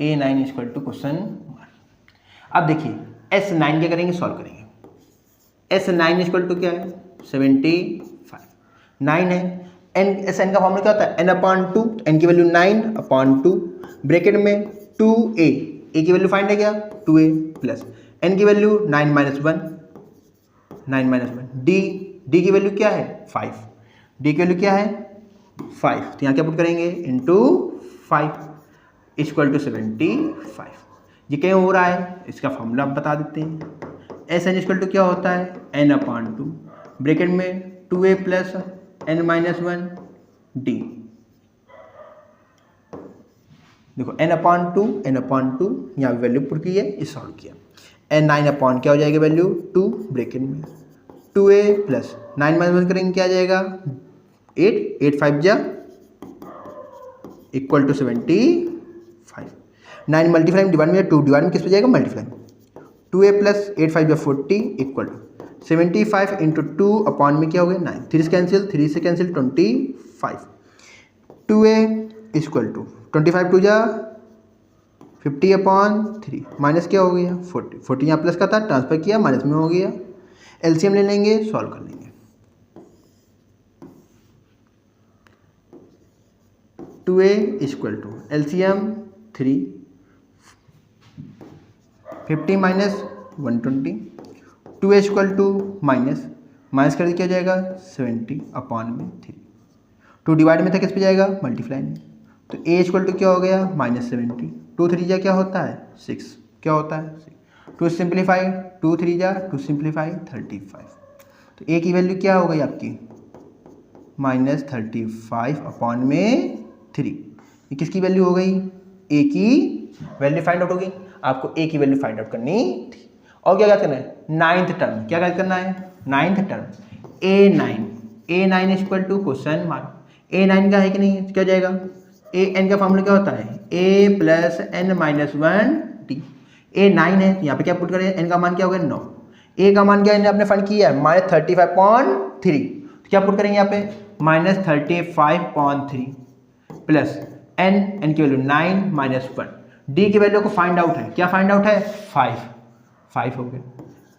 Speaker 1: A9 equal to question mark. अब देखिए S9 क्या करेंगे, सॉल्व करेंगे। S9 इक्वल टू क्या है 75, 9 है, Sn का फॉर्मूला क्या होता है n/2, n की वैल्यू 9/2, ब्रैकेट में 2a, a की वैल्यू फाइंड है क्या 2a प्लस n की वैल्यू 9 - 1 d की वैल्यू क्या है 5, d की वैल्यू क्या है 5, तो यहाँ क्या पुट करेंगे इंटू 5 इक्वल टू 75। ये क्या हो रहा है, इसका फॉर्मूला आप बता देते हैं। एस एन इक्वल टू क्या होता है n/2, ब्रैकेट में 2a प्लस n - 1 d, देखो n/2 यहाँ वैल्यू पुट की है, इस सॉल्व किया, n9 क्या हो जाएगा वैल्यू 2, ब्रैकेट में 2a प्लस 9 - 1 करेंगे क्या आ जाएगा 8 5 जा इक्वल टू 75, 9 मल्टीप्लाई में डिवाइड में 2 डिवाइड में किस पे जाएगा multiply, 2a plus 8 5 40 equal to 75 into 2 में क्या हो गया 9, 3 से कैंसिल 25, 2a इक्वल टू 25 2 जा 50/3 माइनस क्या हो गया 40 यहाँ प्लस का था ट्रांसफर किया माइनस में हो गया, एलसीएम ले लेंगे सॉल्व कर लेंगे। 2a equal to LCM 3, 50 minus 120, 2a equal to minus कर क्या हो जाएगा 70/3, 2 डिवाइड में था किस पे जाएगा मल्टीप्लाई में, तो a इक्वल टू क्या हो गया -70, 2 3 जा क्या होता है 6, क्या होता है 6, 2 सिंप्लीफाई 2 3 जा 2 सिंप्लीफाई 35, तो a की वैल्यू क्या हो गई आपकी -35/3, ये किसकी वैल्यू हो गई a की वैल्यू फाइंड आउट होगी, आपको a की वैल्यू फाइंड आउट करनी थी। और क्या करना है 9th टर्म, क्या करना है 9th term a9 equal to question mark, a9 का है कि नहीं क्या जाएगा, an का फॉर्मूला क्या होता है a प्लस n - 1 d, ए 9 है, यहाँ पे क्या पुट करें, एन का मान क्या हो गया 9, ए का मान क्या है आपने फाइंड किया है -35.3, तो क्या पुट करेंगे यहाँ पे -35.3 प्लस एन की वैल्यू 9 -1, डी की वैल्यू को फाइंड आउट है, क्या फाइंड आउट है 5 हो गया,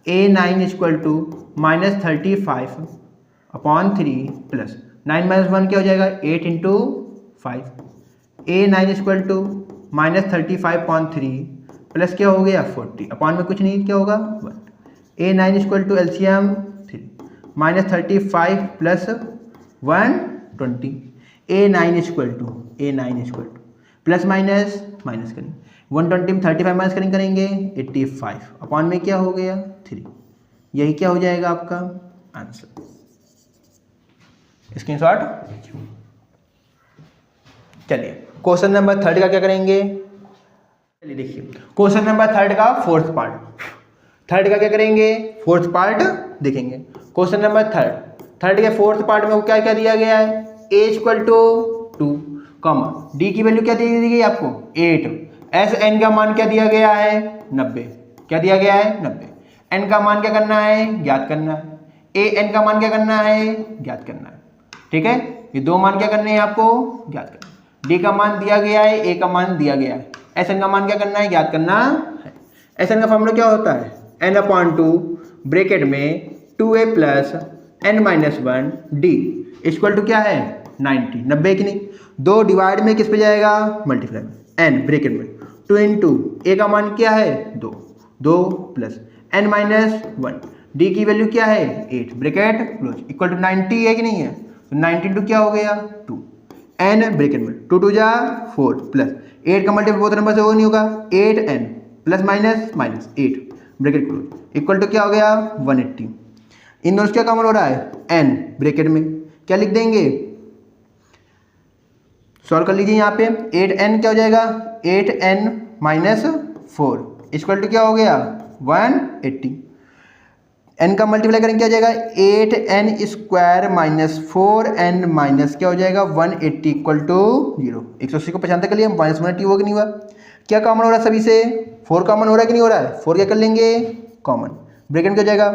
Speaker 1: A9 इक्वल टू -35/3 प्लस 9 - 1 क्या हो जाएगा 8 × 5, A9 इक्वल टू -35.3 प्लस क्या हो गया 40, अपॉन में कुछ नहीं क्या होगा 1, A9 equal to LCM 3 -35 plus 120, A9 equal to plus minus करेंगे 120 में 35 माइनस करेंगे 85, अपॉन में क्या हो गया 3, यही क्या हो जाएगा आपका आंसर। स्क्रीनशॉट। चलिए क्वेश्चन नंबर 3 का क्या करेंगे, चलिए देखिए क्वेश्चन नंबर 3 का फोर्थ पार्ट, थर्ड का क्या करेंगे फोर्थ पार्ट देखेंगे। क्वेश्चन नंबर 3 के फोर्थ पार्ट में क्या क्या दिया गया है, a इक्वल टू 2, डी की वैल्यू क्या दी गई आपको 8, एस एन का मान क्या दिया गया है 90, क्या दिया गया है 90, एन का मान क्या करना है ज्ञात करना है, ए एन का मान क्या करना है ज्ञात करना है, ठीक है, ये दो मान क्या करने हैं आपको ज्ञात करना है, डी का मान दिया गया है, ए का मान दिया गया है, एस एन का मान क्या करना है ज्ञात करना है। एस एन का फॉर्मूला क्या होता है n/2 ब्रैकेट में 2a plus n-1 d equal to क्या है 90 की नहीं, 2 डिवाइड में किस पे जाएगा मल्टीप्लाई में, n ब्रैकेट में 2 × a का मान क्या है 2 प्लस n-1 डी की वैल्यू क्या है 8 ब्रैकेट क्लोज इक्वल टू 90 है कि नहीं है, तो 90 × क्या हो गया 2, n ब्रैकेट में 2 × 2 = 4 प्लस 8 का मल्टीपल बहुत नंबर से होगा नहीं होगा 8n plus minus 8 bracket close equal to क्या हो गया 180, इन दोनों क्या कॉमन हो रहा है n ब्रैकेट में क्या लिख देंगे, सॉल्व कर लीजिए यहाँ पे 8n क्या हो जाएगा 8n - 4 इक्वल टू क्या हो गया 180, n का मल्टीप्लाई करेंगे क्या हो जाएगा 8n² - 4n माइनस क्या हो जाएगा 180 इक्वल टू 0, 180 को पहचानते कर लिए -180 होगा कि नहीं हुआ, क्या कॉमन हो रहा है सभी से 4 कॉमन हो रहा है कि नहीं हो रहा है, 4 क्या कर लेंगे कॉमन, ब्रैकेट में क्या हो जाएगा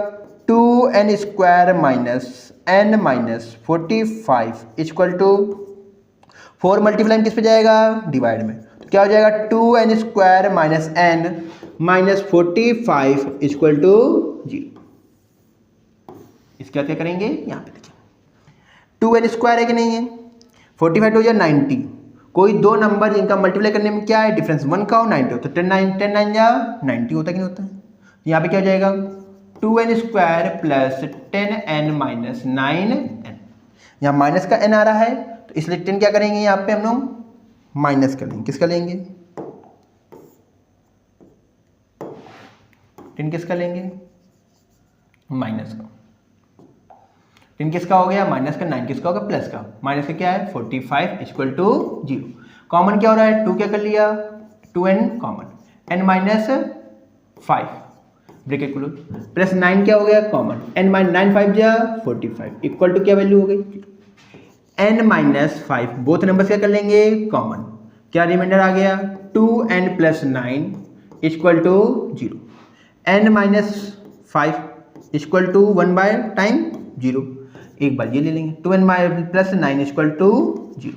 Speaker 1: 2n² - n-45 equal to 4 multiply किस पे जाएगा डिवाइड में, तो क्या हो जाएगा 2n² - n-45 इक्वल टू 0। इसके बाद क्या करेंगे यहाँ पे देखिए 2n² है कि नहीं है, 45 2 = 90, कोई दो नंबर जिनका मल्टीप्लाई करने में क्या है डिफरेंस 1 का और 90 हो तो 10 9 या 90 होता है कि नहीं होता है, यहाँ पे क्या हो जाएगा 2n² प्लस 10n - 9n, यहाँ माइनस का n आ रहा है तो इसलिए 10 क्या करेंगे यहाँ पे हम लोग माइनस कर लेंगे, किसका लेंगे 10 किसका लेंगे माइनस का, 10 किसका हो गया माइनस का, 9 किसका होगा प्लस का, माइनस का क्या है 45 इक्वल टू 0, कॉमन क्या हो रहा है 2 क्या कर लिया 2n common, n-5 bracket close plus 9 क्या हो गया कॉमन, n-9 5 जा 45 इक्वल टू क्या वैल्यू हो गई n-5, बोथ नंबर्स क्या कर लेंगे कॉमन, क्या रिमाइंडर आ गया 2n + 9 equal to 0, n-5 equal to 1/0, एक बार ये ले लेंगे 2n + 9 equal to 0,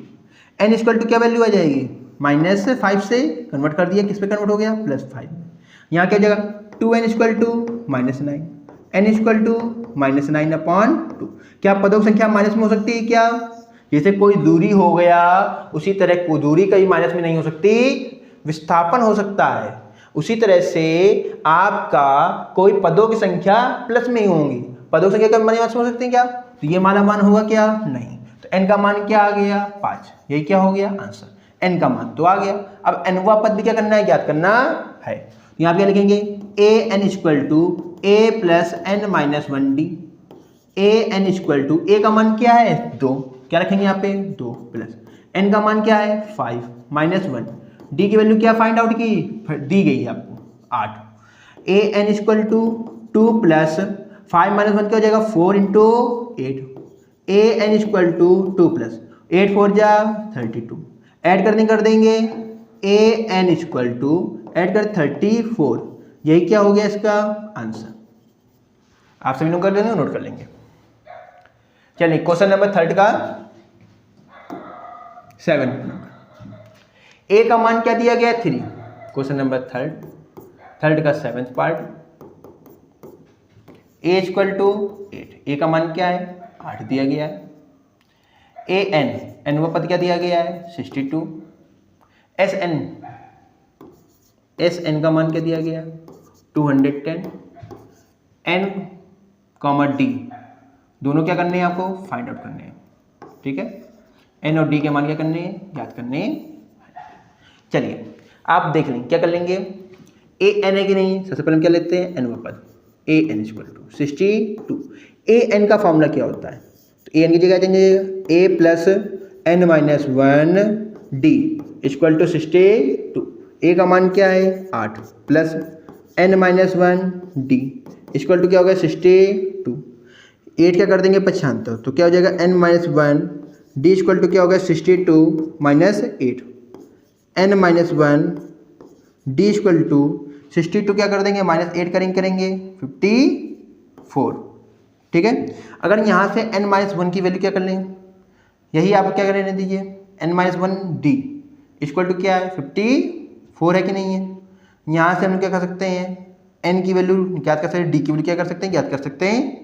Speaker 1: n equal to क्या वैल्यू आ जाएगी -5 से कन्वर्ट कर दिया किस पे कन्वर्ट हो गया +5, यहाँ क्या जगह 2n equal to -9 n equal to -9/2, क्या पदों की संख्या माइनस में हो सकती है क्या, जैसे कोई दूरी हो गया उसी तरह कोई दूरी कहीं माइनस में नहीं हो सकती, विस्थापन हो सकता है, उसी तरह से आपका कोई पदों की संख्या प्लस में ही होंगी, पदों की संख्या कभी माइनस में हो सकती है क्या, तो ये वाला मान होगा क्या नहीं, तो n का मान क्या आ गया 5, यही क्या हो गया आंसर, n का मान तो आ गया, अब nवा पद क्या करना है ज्ञात करना है, तो यहाँ क्या लिखेंगे an equal to a plus n-1 D, an equal to a का मान क्या है 2, क्या रखेंगे यहाँ पे 2 प्लस n का मान क्या है 5 -1 डी की वैल्यू क्या फाइंड आउट की दी गई है आपको 8, an इक्वल टू 2 प्लस 5 - 1 क्या हो जाएगा 4 × 8, an इक्वल टू 2 प्लस 8 4 जा 32, ऐड कर देंगे an इक्वल टू ऐड कर 34 यही क्या हो गया इसका आंसर। आप सभी नोट कर लेंगे, नोट कर लेंगे। चलिए क्वेश्चन नंबर 3 का 7 नंबर, ए का मान क्या दिया गया 3। क्वेश्चन नंबर 3 का 7th part, A equal to 8, A का मान क्या है 8 दिया गया है। ए एन वो पद क्या दिया गया है 62। एस एन का मान क्या दिया गया 210। एन कॉमा डी दोनों क्या करने हैं आपको फाइंड आउट करने हैं, ठीक है। एन और डी के मान क्या करने हैं याद करने हैं। चलिए आप देख लें क्या कर लेंगे, ए एन है कि नहीं, सबसे पहले हम क्या लेते हैं एन व पद, A N equal to 62। A N का फॉर्मूला क्या होता है, तो ए एन की जगह देंगे A plus N minus 1 D equal to 62। A का मान क्या है 8 plus N minus 1 D equal to क्या होगा 62। 8 क्या कर देंगे 75, तो क्या हो जाएगा n minus 1 D equal to क्या होगा 62 minus 8। n minus 1 D equal to 62 क्या कर देंगे माइनस 8 करेंगे 54, ठीक है। अगर यहाँ से n माइनस 1 की वैल्यू क्या कर लें, यही आप क्या करने दीजिए n minus 1 D equal to क्या है 54 है कि नहीं है। यहाँ से हम क्या कर सकते हैं n की वैल्यू ज्ञात कर सकते हैं, डी की वैल्यू क्या कर सकते हैं ज्ञात कर सकते हैं,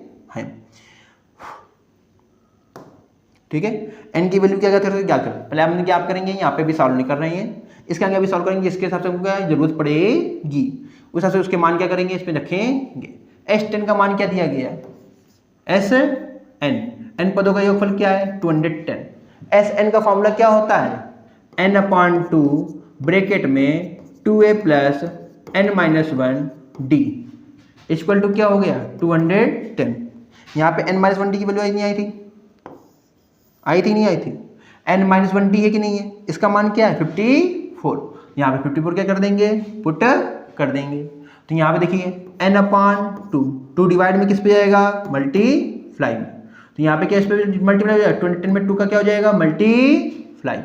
Speaker 1: ठीक है। n की वैल्यू क्या कर सकते हैं ज्ञात कर, पहले हम क्या आप करेंगे यहाँ पे भी सॉल्व नहीं कर रहे हैं, इसके आगे भी सॉल्व करेंगे, इसके हिसाब से हमको क्या जरूरत पड़ेगी उस हिसाब से उसके मान क्या करेंगे इसमें रखेंगे। S10 का मान क्या दिया गया है Sn पदों का योगफल क्या है 210। Sn का फॉर्मूला क्या होता है n/2 ब्रैकेट में 2a plus n minus 1 D equal to क्या हो गया 210। यहाँ पे n माइनस 1 डी की वैल्यू नहीं आई थी नहीं आई थी। n माइनस 1 डी है कि नहीं है, इसका मान क्या है 54। यहाँ पे 54 क्या कर देंगे पुट कर देंगे, तो यहाँ पे देखिए n/2 2 डिवाइड में किस पे जाएगा मल्टीप्लाई में, तो यहाँ पे क्या इस पे मल्टीप्लाई हो जाएगा 210 में 2 का क्या हो जाएगा मल्टीप्लाई।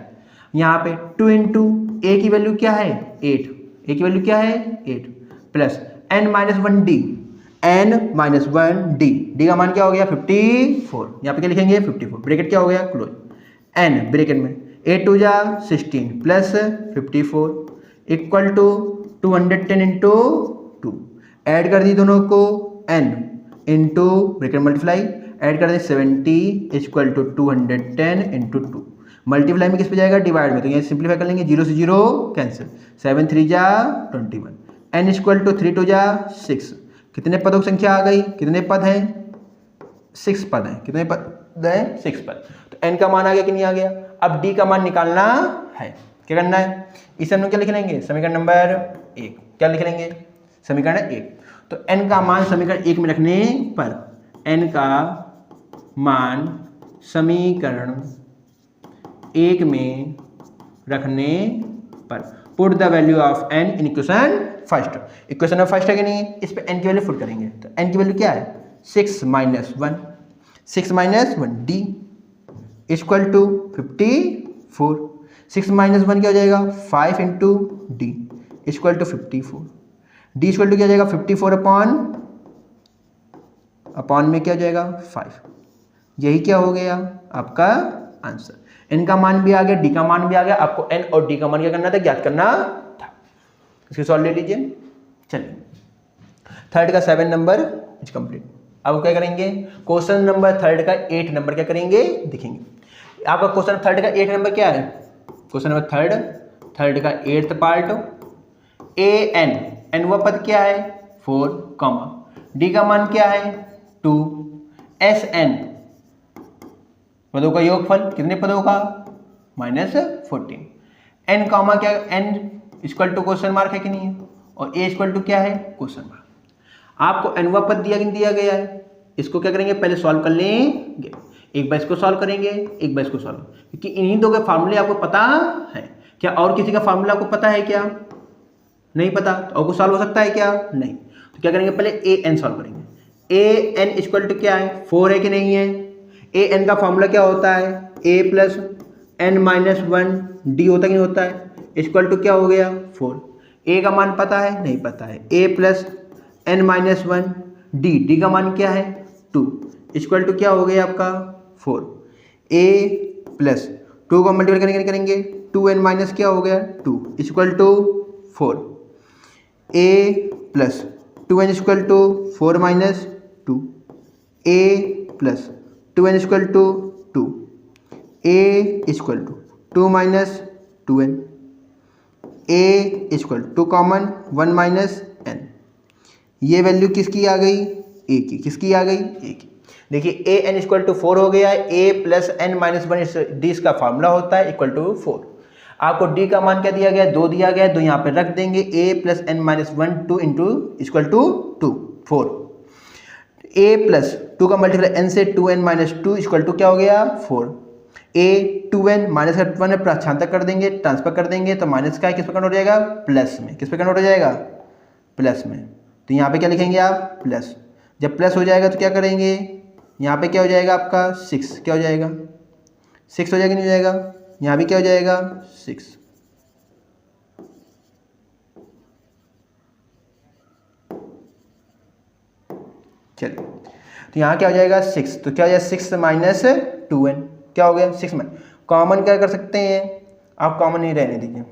Speaker 1: यहाँ पे 2 इंटू ए की वैल्यू क्या है 8, ए की वैल्यू क्या है 8 plus n minus 1 D D का मान क्या हो गया 54। यहाँ पे क्या लिखेंगे 54 ब्रैकेट क्या हो गया क्लोज, n ब्रैकेट में 8 2 जा 16 plus 54 equal to 210 into 2, add कर दी दोनों को n into bracket multiply, add कर दें 70 इक्वल टू 210 इंटू 2, मल्टीप्लाई में किस पे जाएगा डिवाइड में, तो यहाँ सिंप्लीफाई कर लेंगे 0 से 0 कैंसिल, 7 3 जा 21, n इक्वल टू 3 2 जा 6, कितने पदों की संख्या आ गई, कितने पद हैं 6 पद हैं, कितने पद हैं 6 पद, तो n का मान आ गया कि नहीं आ गया। अब d का मान निकालना है, क्या करना है इसे हम लोग क्या लिख लेंगे समीकरण नंबर 1, क्या लिख लेंगे समीकरण 1, तो n का मान समीकरण 1 में रखने पर n का मान समीकरण 1 में रखने पर put the value of n in equation first, equation number first है कि नहीं, इस पे n की वैल्यू पुट करेंगे, तो n की वैल्यू क्या है 6 minus 1 D equal to 54, 6 minus 1 क्या हो जाएगा 5 into D equal to 54, D equal to क्या हो जाएगा 54 अपॉन में क्या हो जाएगा 5, यही क्या हो गया आपका आंसर। n का मान भी आ गया, d का मान भी आ गया, आपको n और d का मान क्या करना था ज्ञात करना था, इसके सॉल्व ले लीजिए। चलिए 3 का 7 नंबर इज कंप्लीट। अब क्या करेंगे क्वेश्चन नंबर 3 का 8 नंबर क्या करेंगे देखेंगे। आपका क्वेश्चन 3 का 8 नंबर क्या है, क्वेश्चन नंबर 3 का 8th पार्ट, ए एन वह पद क्या है 4 कॉमा, डी का मान क्या है 2, एस एन पदों का योगफल कितने पदों का -14, एन कॉमा क्या N equal to question mark है कि नहीं है, और ए इक्वल टू क्या है क्वेश्चन मार्क। आपको एन पद दिया गया है, इसको क्या करेंगे पहले सॉल्व कर लेंगे, एक बार इसको सॉल्व करेंगे एक बार इसको सॉल्व, क्योंकि इन्हीं दो के फार्मूले आपको पता है क्या, और किसी का फार्मूला आपको पता है क्या नहीं पता, तो और कुछ सॉल्व हो सकता है क्या नहीं, तो क्या करेंगे पहले ए एन सॉल्व करेंगे। ए एन इक्वल टू क्या है 4 है कि नहीं है, ए एन का फार्मूला क्या होता है ए प्लस एन माइनस 1 डी होता कि नहीं होता है, इक्वल टू क्या हो गया 4, ए का मान पता है, नहीं पता है, ए plus N minus one, D का मान क्या है 2 इक्वल टू क्या हो गया आपका 4, ए प्लस 2 को मल्टीप्लाई करेंगे 2n माइनस क्या हो गया 2 equal to 4, A plus 2n equal to 4 minus 2, A plus 2n equal to 2, A equal to 2 minus 2n, A equal to common 1 minus n। ये वैल्यू किसकी आ गई, ए की, किसकी आ गई, ए की। देखिए ए एन इक्वल टू 4 हो गया है, ए plus N minus one D इसका फॉर्मूला होता है इक्वल टू 4। आपको डी का मान क्या दिया गया है 2 दिया गया है, 2 यहाँ पे रख देंगे, A plus N minus one 2 into equal to 2 4, A plus 2 का मल्टीप्लाई एन से 2n माइनस 2 इक्वल टू क्या हो गया 4, ए 2n माइनस का 1 है प्राच्छांतक कर देंगे, ट्रांसफर कर देंगे तो माइनस का किस पे कन्वर्ट हो जाएगा प्लस में, किस पे कन्वर्ट हो जाएगा प्लस में। तो यहाँ पे क्या लिखेंगे आप प्लस, जब प्लस हो जाएगा तो क्या करेंगे यहाँ पे क्या हो जाएगा आपका 6, क्या हो जाएगा 6 हो जाएगा, नहीं हो जाएगा, यहाँ भी क्या हो जाएगा 6। चलिए तो यहाँ क्या हो जाएगा 6, तो क्या हो जाएगा 6 माइनस 2n, क्या हो गया 6 में कॉमन क्या कर सकते हैं आप, कॉमन नहीं रहने दीजिए,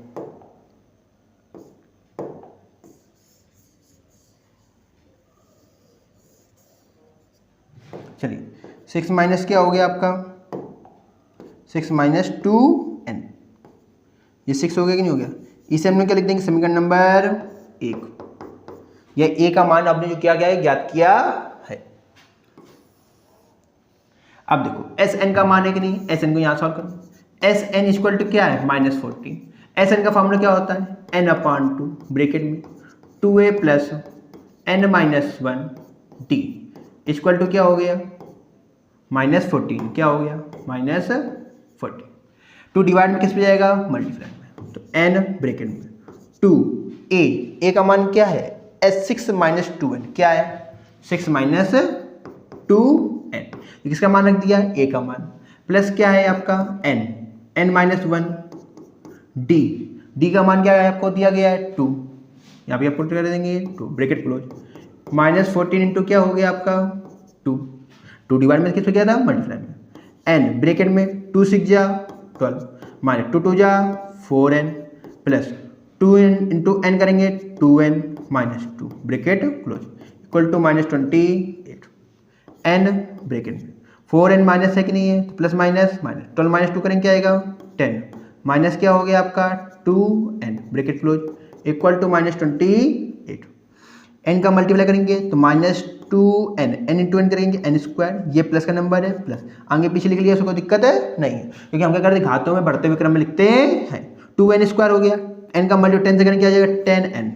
Speaker 1: चलिए 6 माइनस क्या हो गया आपका 6 माइनस 2n, ये 6 हो गया कि नहीं हो गया। इसे हमने क्या लिख देंगे समीकरण नंबर 1, यह ए का मान आपने जो किया गया है ज्ञात किया है। अब देखो एस एन का मान है कि नहीं, एस एन को यहाँ सॉल्व करो, एस एन इक्वल टू क्या है -14, एस एन का फॉर्मूला क्या होता है n/2 ब्रैकेट में 2a plus n minus 1 D equal to क्या हो गया -14, क्या हो गया -14, 2 डिवाइड में किस पे जाएगा मल्टीप्लाई में, तो n ब्रैकेट में 2a, a का मान क्या है S6 माइनस 2n, क्या है 6 माइनस 2n, किसका मान रख दिया a का मान, प्लस क्या है आपका n माइनस 1 d का मान क्या है आपको दिया गया है 2, यहाँ पे आप पुट कर देंगे 2 ब्रैकेट क्लोज, -14 इंटू क्या हो गया आपका 2 डिवाइड में किस पे गया था मल्टीप्लाई में, n ब्रैकेट में 2 6 जा 12 माइनस 2 2 जा 4n plus 2n into n करेंगे 2n minus 2 bracket close equal to -28, n bracket में 4n माइनस है कि नहीं है तो प्लस माइनस 12 माइनस 2 करेंगे क्या आएगा 10 माइनस क्या हो गया आपका 2n bracket close equal to -28, n का मल्टीप्लाई करेंगे तो -2n, n इंटू n करेंगे n स्क्वायर, ये प्लस का नंबर है प्लस आगे पीछे लिख लिया, उसको कोई दिक्कत है नहीं है, क्योंकि हम क्या करते हैं घातों में बढ़ते हुए क्रम में लिखते हैं। 2n स्क्वायर हो गया, n का मल्टीप्लाई 10 से करेंगे क्या आ जाएगा 10n,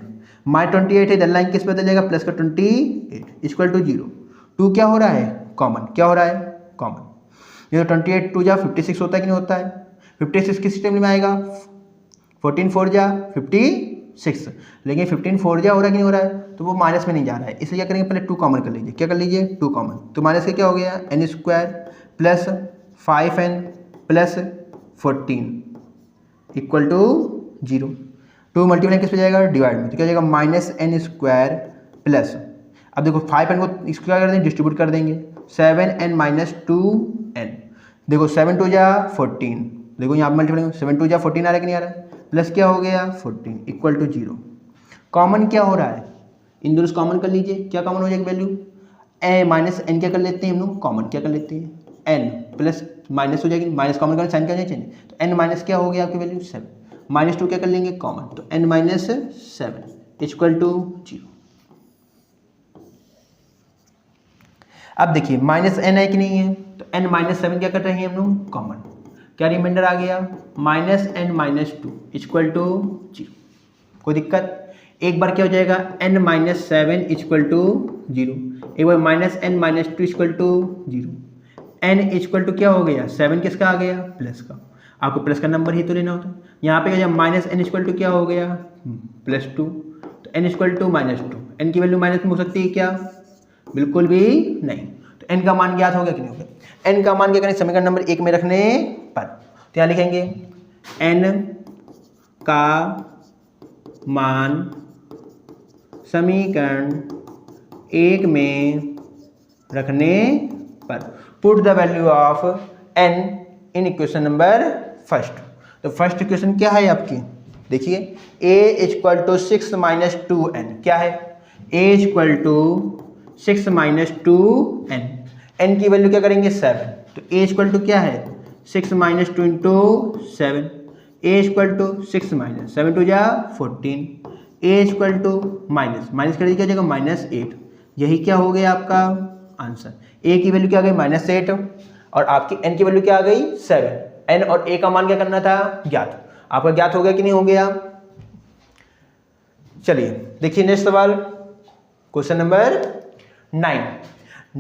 Speaker 1: -28 है, इधर लाइन किस पे बदल जाएगा प्लस का 28 इक्वल टू 0, 2 क्या हो रहा है कॉमन, क्या हो रहा है कॉमन, ये तो 28 2 जा 56 होता है कि नहीं होता है, 56 किस टेबल में आएगा 14 4 जा 56, लेकिन 15 4 जा हो रहा है कि नहीं हो रहा है, तो वो माइनस में नहीं जा रहा है, इसलिए क्या करेंगे पहले 2 कॉमन कर लीजिए, क्या कर लीजिए 2 कॉमन, तो माइनस का क्या हो गया n square plus 5n plus 14 equal to 0, 2 multiply किस पे जाएगा डिवाइड में, तो क्या जाएगा -n स्क्वायर प्लस, अब देखो 5n को स्क्वायर कर देंगे डिस्ट्रीब्यूट कर देंगे 7n माइनस 2n, देखो 7 2 जा 14, देखो यहाँ पर मल्टीप्लाई 7 2 जा 14 आ रहा है कि नहीं आ रहा है, प्लस क्या हो गया 14 इक्वल टू 0, कॉमन क्या हो रहा है इन दोनों कॉमन कर लीजिए, क्या कॉमन हो जाएगी वैल्यू ए माइनस एन, क्या कर लेते हैं हम लोग कॉमन, क्या कर लेते हैं n प्लस माइनस हो जाएगी, माइनस कॉमन करना साइन क्या चाहिए, तो n माइनस क्या हो गया आपकी वैल्यू 7, -2 क्या कर लेंगे कॉमन, तो n माइनस 7 इक्वल टू 0। अब देखिए -n है कि नहीं है, तो n माइनस 7 क्या कर रहे हैं हम लोग कॉमन, क्या रिमाइंडर आ गया -n माइनस 2 इक्वल टू 0, कोई दिक्कत, एक बार क्या हो जाएगा n माइनस 7 इक्वल टू 0, एक बार -n minus 2 equal to 0, n equal to क्या हो गया 7 किसका आ गया प्लस का, आपको प्लस का नंबर ही तो लेना होता है, यहाँ पे क्या -n इक्वल टू क्या हो गया +2, तो n इक्वल टू -2, n की वैल्यू माइनस में हो सकती है क्या, बिल्कुल भी नहीं, तो n का मान ज्ञात हो गया कि नहीं हो गया, n का मान क्या करें समीकरण नंबर 1 में रखने पर, तो यहाँ लिखेंगे n का मान समीकरण 1 में रखने पर put the value of n in equation number first. तो फर्स्ट इक्वेशन क्या है आपकी, देखिए a equal to 6 minus 2n, क्या है a equal to 6 minus 2n, n की वैल्यू क्या करेंगे 7, तो a इक्वल टू क्या है 6 minus 2 into 7, a equal to 6 minus 7 टू जा 14, a इक्वल टू माइनस कर दीजिए जगह -8, यही क्या हो गया आपका आंसर। a की वैल्यू क्या आ गई -8 और आपकी n की वैल्यू क्या आ गई 7, n और a का मान क्या करना था ज्ञात, आपका ज्ञात हो गया कि नहीं हो गया। चलिए देखिए नेक्स्ट सवाल, question number 9।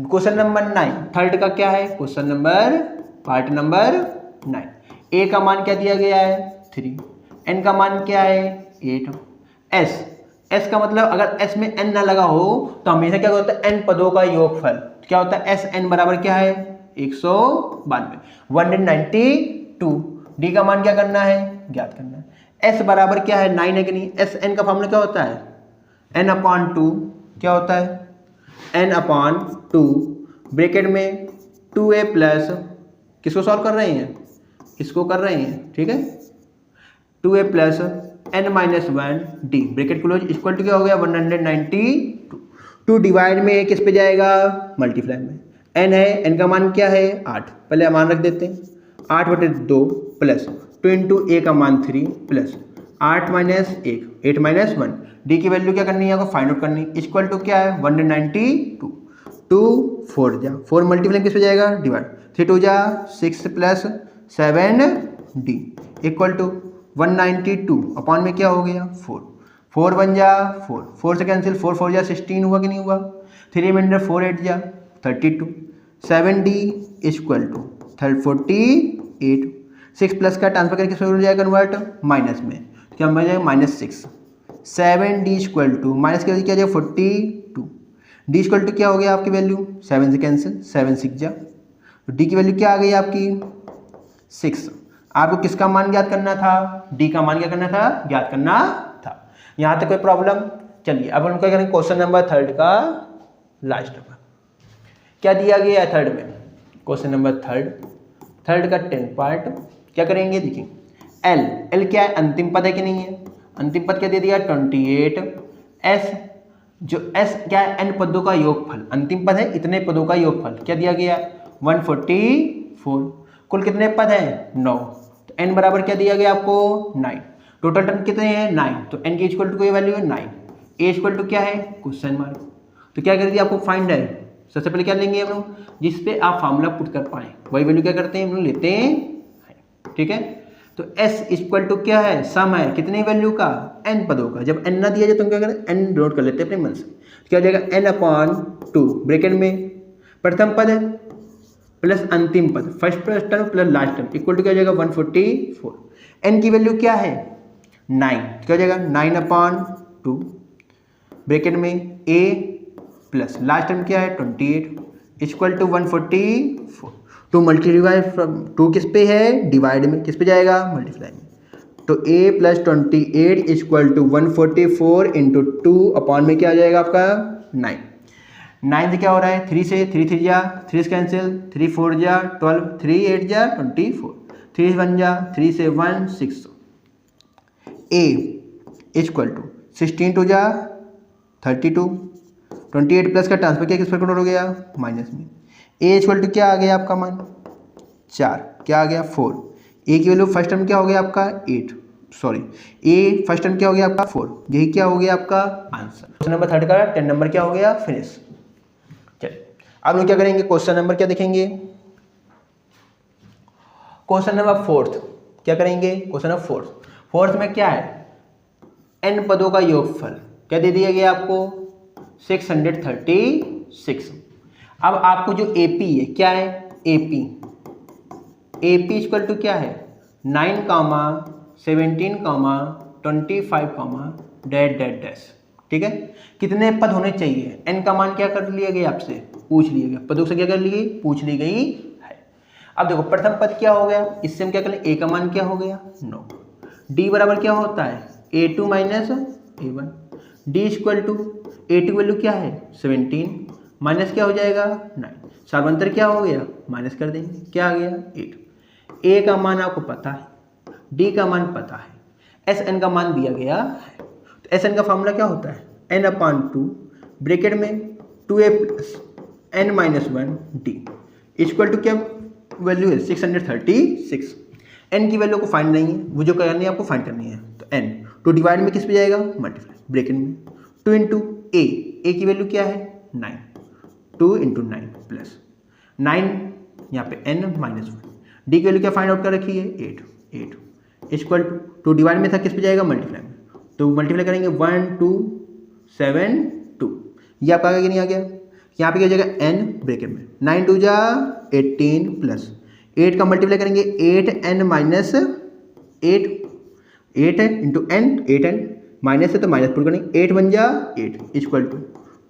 Speaker 1: Question number 9 third का क्या है, question number part number 9। a का मान क्या दिया गया है 3, n का मान क्या है 8, s का मतलब अगर s में n ना लगा हो तो हमेशा क्या होता है n पदों का योगफल, क्या होता है sn बराबर क्या है 192, 192। d का मान क्या करना है ज्ञात करना है। s बराबर क्या है 9 है कि नहीं, sn का फॉर्मूला क्या होता है n/2, क्या होता है n/2 ब्रैकेट में 2a प्लस, किसको सॉल्व कर रहे हैं इसको कर रहे हैं, ठीक है 2a plus n-1 d bracket close equal to क्या हो गया 192, 2 डिवाइड में किस पे जाएगा मल्टीप्लाई में, n है n का मान क्या है 8, पहले मान रख देते हैं 8/2 प्लस 2 इंटू a का मान 3 प्लस 8 माइनस 1 8 माइनस 1, d की वैल्यू क्या करनी है आपको फाइंड आउट करनी, इक्वल टू क्या है 192, 2 4 जा 4 मल्टीप्लाई किस पे जाएगा डिवाइड, 3 2 जा 6 plus 7d equal to 192 upon में क्या हो गया 4, 4 1 जा 4, 4 से कैंसिल 4 4 जा 16 हुआ कि नहीं हुआ, 3 रिमाइंडर 4 8 जा 32, 7d इक्वल टू 48, 6 प्लस का ट्रांसफर करके किस में हो जाएगा कन्वर्ट माइनस में, तो क्या बन जाएगा -6, 7d इक्वल टू माइनस क्या जाएगा 42, d इक्वल टू क्या हो गया आपकी वैल्यू 7 से कैंसिल 7 6 जा, तो d की वैल्यू क्या आ गई आपकी 6। आपको किसका मान ज्ञात करना था d का मान क्या करना था ज्ञात करना था। यहाँ तक कोई प्रॉब्लम। चलिए अब हम क्या करेंगे क्वेश्चन नंबर थर्ड का लास्ट में क्या दिया गया है थर्ड में, क्वेश्चन नंबर थर्ड का 10 पार्ट क्या करेंगे देखिए, l क्या है अंतिम पद है कि नहीं है, अंतिम पद क्या दे दिया 28, s जो s क्या है n पदों का योगफल, अंतिम पद है इतने पदों का योगफल क्या दिया गया 144, कुल कितने पद हैं 9, तो n बराबर क्या दिया गया आपको 9, टोटल टर्म कितने हैं 9, तो n की इक्वल टू कोई वैल्यू है 9, a इक्वल टू क्या है क्वेश्चन मार्क, तो क्या कर दिया आपको फाइंड है, सबसे पहले क्या लेंगे हम लोग जिस पे आप फार्मूला पुट कर पाए वही वैल्यू क्या करते हैं हम लोग लेते हैं, ठीक है। तो s इक्वल टू क्या है सम है कितनी वैल्यू का n पदों का, जब n ना दिया जाए तो हम क्या करें n नोट कर लेते हैं अपने मन से, क्या हो जाएगा n/2 ब्रैकेट में प्रथम पद है प्लस अंतिम पद first term plus last term equal to क्या हो जाएगा 144, n की वैल्यू क्या है 9, क्या हो जाएगा 9/2 ब्रैकेट में a प्लस लास्ट टर्म क्या है 28 इक्वल टू 144, 2 मल्टीप्लाई फ्रॉम 2 किस पे है डिवाइड में, किस पे जाएगा मल्टीप्लाई में, तो a plus 28 equal to 144 into 2 upon में क्या आ जाएगा आपका 9 से क्या हो रहा है 3 से 3 3 जा 3 से कैंसिल 3 4 जा 12, 3 8 जा 24, 3 1 जा 3 से 1 6, a इक्वल टू 16 2 जा 32, 28 प्लस का ट्रांसफर किया किस पर कन्वर्ट हो गया माइनस में, a इक्वल टू क्या आ गया आपका मान 4, क्या आ गया 4, a की वैल्यू फर्स्ट टर्म क्या हो गया आपका 8, सॉरी a फर्स्ट टर्म क्या हो गया आपका 4, यही क्या हो गया आपका आंसर। क्वेश्चन नंबर थर्ड का 10 नंबर क्या हो गया फिनिश। चलिए अब लोग क्या करेंगे क्वेश्चन नंबर क्या देखेंगे, क्वेश्चन नंबर फोर्थ क्या करेंगे, क्वेश्चन नंबर फोर्थ में क्या है n पदों का योगफल क्या दे दिया गया आपको 636। अब आपको जो AP है क्या है AP इक्वल टू क्या है 9, 17, 25, डैश, ठीक है। कितने पद होने चाहिए, n का मान क्या कर लिया गया आपसे पूछ लिया गया, पदों से क्या कर ली पूछ ली गई है। अब देखो प्रथम पद क्या हो गया, इससे हम क्या कर लें a का मान क्या हो गया 9, d बराबर क्या होता है A2 minus A1, D equal to A2 की वैल्यू क्या है 17 माइनस क्या हो जाएगा 9, सार्वंतर क्या हो गया माइनस कर देंगे, क्या आ गया 8। A का मान आपको पता है, D का मान पता है, Sn का मान दिया गया है। तो Sn का फॉर्मूला क्या होता है n/2 ब्रैकेट में 2a plus n minus 1 D equal to क्या वैल्यू है 636। n की वैल्यू को फाइंड नहीं है, वो जो करनी है आपको फाइंड करनी है। तो n टू डिवाइड में किस पे जाएगा मल्टीप्लाई ब्रैकेट में 2 इंटू a की वैल्यू क्या है 9, 2 इंटू 9 प्लस 9 यहाँ पे n माइनस 1, d की वैल्यू क्या फाइंड आउट कर रखी है 8 इक्वल टू डिवाइड में था किस पे जाएगा मल्टीप्लाई में, तो मल्टीप्लाई करेंगे 1 2 7 2, ये आपका आगे नहीं आ गया। यहाँ पे क्या हो जाएगा n ब्रैकेट में 9 2 जा 18 प्लस 8 का मल्टीप्लाई करेंगे 8n minus 8 into n 8n minus है तो माइनस पुट करेंगे 8 1 जा 8 इक्वल टू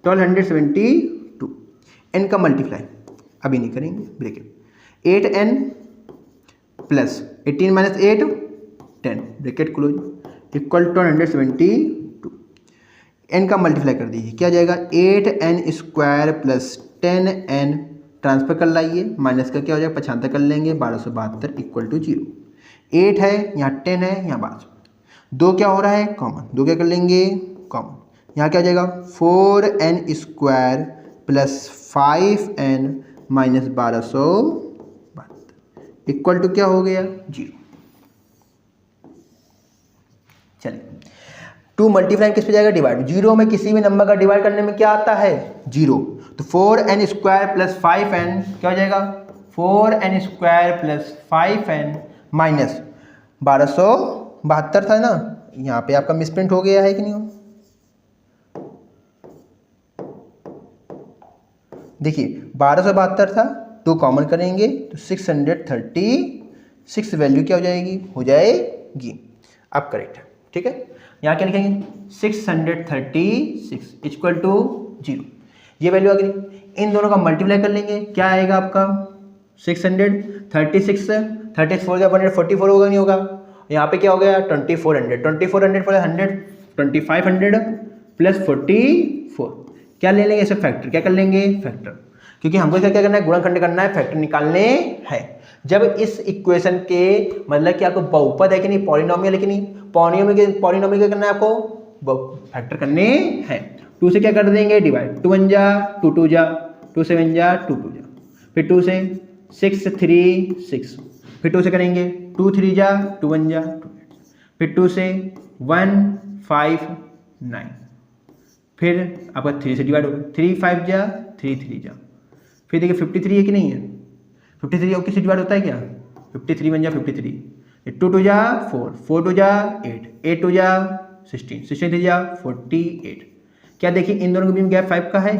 Speaker 1: 1272। n का मल्टीप्लाई अभी नहीं करेंगे bracket 8n plus 18 minus 8 10 bracket close equal to 1272। n का मल्टीप्लाई कर दीजिए क्या जाएगा 8n square plus 10n transfer कर लाइए, माइनस का क्या हो जाएगा 75 कर लेंगे 1272 इक्वल टू 0। 8 है यहाँ 10 है यहाँ 12, 2 क्या हो रहा है कॉमन, 2 क्या कर लेंगे कॉमन, यहाँ क्या हो जाएगा 4n square plus 5n minus 1272 equal to क्या हो गया 0। चलिए 2 मल्टीप्लाई किस पे जाएगा डिवाइड, 0 में किसी भी नंबर का डिवाइड करने में क्या आता है 0, तो 4n स्क्वायर प्लस 5n क्या हो जाएगा 4n square plus 5n minus 1272 था ना, यहाँ पे आपका मिसप्रिंट हो गया है कि नहीं हो, देखिए 1272 था 2 कॉमन करेंगे तो 636 वैल्यू क्या हो जाएगी अब करेक्ट है। ठीक है, यहाँ क्या लिखेंगे 636 इक्वल टू 0, ये वैल्यू आ गई। इन दोनों का मल्टीप्लाई कर लेंगे क्या आएगा आपका 636 34 या 144 होगा नहीं होगा, यहाँ पे क्या हो गया 2400 प्लस 100 2500 प्लस 44, क्या ले लेंगे इसे फैक्टर, क्या कर लेंगे फैक्टर, क्योंकि हमको क्या करना है गुणनखंड करना है, फैक्टर निकालने हैं। जब इस इक्वेशन के मतलब कि आपको बहुपद है कि नहीं पॉलिनोमियल है कि नहीं, पॉलिनोमियल क्या करना है आपको फैक्टर करने हैं। 2 से क्या कर देंगे डिवाइड, 2 1 जा 2 2 जा 2 7 जा 2 2 जा, फिर 2 से 6 3 6, फिर 2 से करेंगे 2 3 जा 2 1 जा 2, फिर 2 से 1 5 9, फिर आपका 3 से डिवाइड होगा 3 5 जा 3 3 जा, फिर देखिए 53 है कि नहीं है, 53 और किससे डिवाइड होता है क्या 53 1 जा 53, 2 2 जा 4 4 2 जा 8 8 2 जा 16 16 3 जा 48। क्या देखिए इन दोनों के बीच गैप 5 का है,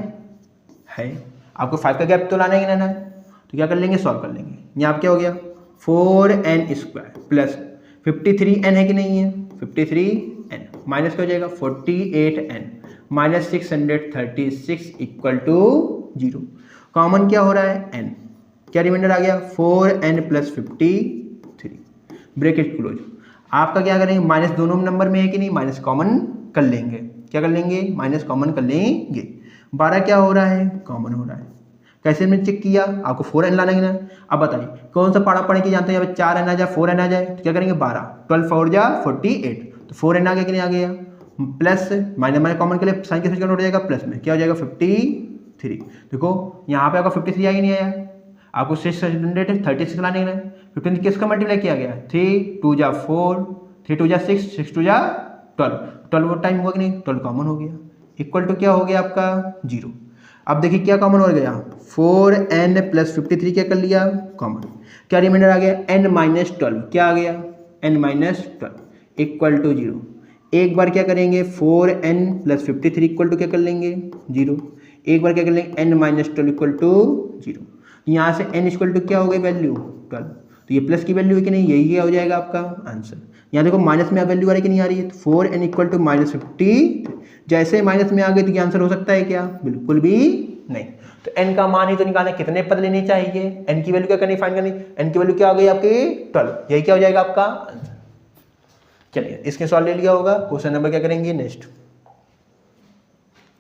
Speaker 1: आपको 5 का गैप तो लाना ही ना है, तो क्या कर लेंगे सॉल्व कर लेंगे। यहाँ आप क्या हो गया 4n स्क्वायर प्लस 53n है कि नहीं है 53n माइनस क्या हो जाएगा 48n minus 636 equal to 0। Common क्या हो रहा है n, क्या रिमाइंडर आ गया 4n प्लस 53 ब्रैकेट क्लोज। आपका क्या करेंगे माइनस दोनों नंबर में है कि नहीं, माइनस कॉमन कर लेंगे, क्या कर लेंगे माइनस कॉमन कर लेंगे। 12 क्या हो रहा है कॉमन हो रहा है, कैसे मैंने चेक किया आपको 4n लाना है ना। अब बताइए कौन सा पारा पढ़े कि जानते हैं, 4n आ जाए 4n आ जाए तो क्या करेंगे 12 12 4 जा 48, तो 4n आ गया कि नहीं आ गया, प्लस माइनस माइनस कॉमन के लिए साइन के कन्वर्ट हो जाएगा प्लस में, क्या हो जाएगा 53। देखो यहाँ पे आपका 53 आया कि नहीं आया, आपको 636 लाने हैं, 15 किसका मल्टीप्लाई किया गया 3 2 जा 4 3 2 जा 6 6 2 जा 12 टाइम हुआ कि नहीं 12 कॉमन हो गया इक्वल टू क्या हो गया आपका 0। अब देखिए क्या कॉमन हो गया 4n प्लस 53 क्या कर लिया कॉमन, क्या रिमाइंडर आ गया n माइनस 12, क्या आ गया n माइनस 12 इक्वल टू 0। एक बार क्या करेंगे 4n प्लस 53 इक्वल टू क्या कर लेंगे 0, एक बार क्या कर लेंगे n माइनस 12 इक्वल टू 0। यहाँ से n इक्वल टू क्या हो गई वैल्यू 12, तो ये प्लस की वैल्यू है कि नहीं, यही क्या हो जाएगा आपका आंसर। यहाँ देखो माइनस में वैल्यू आ रही है कि नहीं आ रही है, तो 4n इक्वल टू माइनस 50, जैसे माइनस में आ गए तो ये आंसर हो सकता है क्या, बिल्कुल भी नहीं। तो n का मान ही तो निकालना, कितने पद लेने चाहिए, n की वैल्यू क्या करनी फाइंड करनी, n की वैल्यू क्या आ गई आपकी 12, यही क्या हो जाएगा आपका आंसर। चलिए इसके सॉल्व ले लिया होगा। क्वेश्चन नंबर क्या करेंगे नेक्स्ट।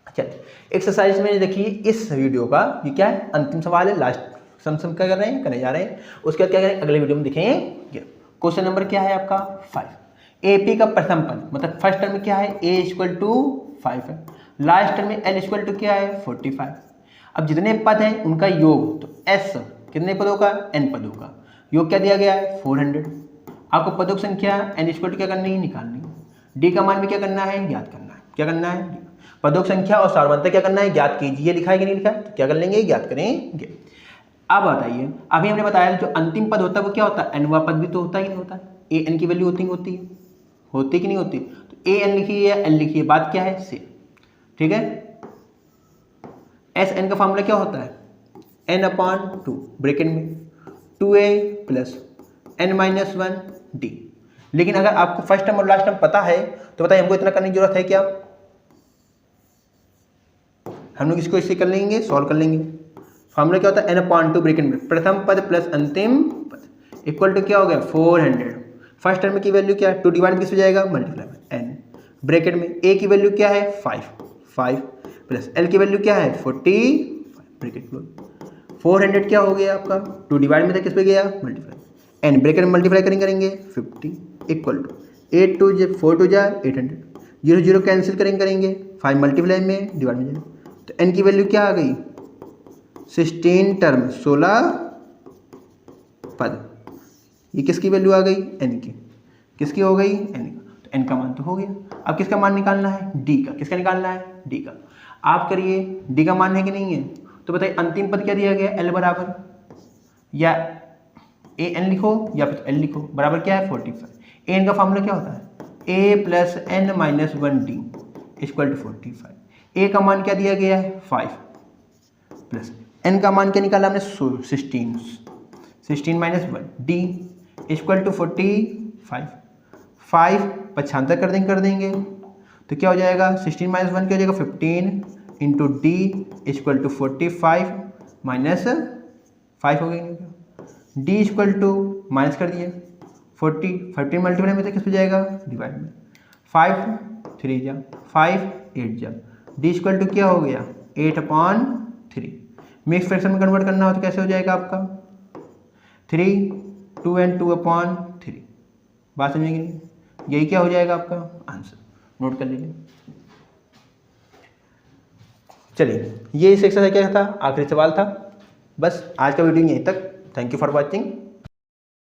Speaker 1: चलिए एक्सरसाइज में देखिए इस वीडियो का ये क्या है, अंतिम सवाल है, लास्ट सम क्या कर रहे हैं, करने जा रहे हैं। उसके बाद क्या करेंगे अगले वीडियो में दिखेंगे। क्वेश्चन नंबर क्या है आपका 5। एपी का प्रथम पद मतलब फर्स्ट टर्म में क्या है a इक्वल टू 5 है, लास्ट टर्म में l इक्वल टू क्या है 45। अब जितने पद हैं उनका योग, तो s कितने पदों का, n पदों का योग क्या दिया गया है 400। आपको पदों की संख्या n इक्वल टू क्या करनी है, निकालनी है। d का मान भी क्या करना है, ज्ञात करना है। क्या करना है, पदों की संख्या और सारवंता क्या करना है, ज्ञात कीजिए। लिखा है कि नहीं लिखा है, तो क्या कर लेंगे, ज्ञात करेंगे। अब बताइए, अभी हमने बताया जो अंतिम पद होता है वो क्या होता है, nवां पद भी तो होता ही नहीं होता है। a n की वैल्यू होती कि नहीं होती, तो a n लिखिए या l लिखिए, बात क्या है सेम, ठीक है। एस एन का फॉर्मूला क्या होता है, n/2 ब्रैकेट में 2a प्लस n-1 d। लेकिन अगर आपको फर्स्ट टर्म और लास्ट टर्म पता है तो बताइए हमको इतना करने की जरूरत है क्या, हम लोग इसको इससे कर लेंगे, सॉल्व कर लेंगे। फॉर्मूला क्या होता है n/2 ब्रैकेट में प्रथम पद प्लस अंतिम पद इक्वल टू क्या हो गया 400। फर्स्ट टर्म की वैल्यू क्या है, 2 डिवाइड किस हो जाएगा, मल्टीप्लाई में n ब्रैकेट में a की वैल्यू क्या है 5 प्लस l की वैल्यू क्या है 45 ब्रैकेट क्लोज। 400 क्या हो गया आपका, 2 डिवाइड में था किस पे गया, मल्टीप्लाई n ब्रैकेट में मल्टीप्लाई करेंगे 50 इक्वल टू 8 2 4 2 800, 0 0 कैंसिल करेंगे 5 मल्टीप्लाई में डिवाइड में जाएगा, तो n की वैल्यू क्या आ गई 16 टर्म 16 पद। ये किसकी वैल्यू आ गई, n की, किसकी हो गई, n का, तो n का मान तो हो गया। अब किसका मान निकालना है, d का। किसका निकालना है, d का। आप करिए, d का मान है कि नहीं है, तो बताइए अंतिम पद क्या दिया गया, l बराबर या a n लिखो या फिर l लिखो, बराबर क्या है 45। a n का फॉर्मूला क्या होता है a plus n-1 d equal to 45। a का मान क्या दिया गया है 5 प्लस n का मान क्या निकाला हमने 16 माइनस 1 d इक्वल टू 45। 5 पक्षांतर कर देंगे तो क्या हो जाएगा 16 माइनस 1 क्या हो जाएगा 15 into D equal to 45 minus 5 हो गई। डी इक्वल टू माइनस कर दिए 15 मल्टीप्लाई में तो किस हो जाएगा डिवाइड में 5 3 जा 5 8 जा डी इक्वल टू क्या हो गया 8/3। मिक्स फ्रैक्शन में कन्वर्ट करना हो तो कैसे हो जाएगा आपका 3 2 and 2/3। बात समझेंगे नहीं, यही क्या हो जाएगा आपका आंसर, नोट कर लीजिए। चलिए ये इस एक्सरसाइज क्या था, आखिरी सवाल था। बस आज का वीडियो यहीं तक। Thank you for watching.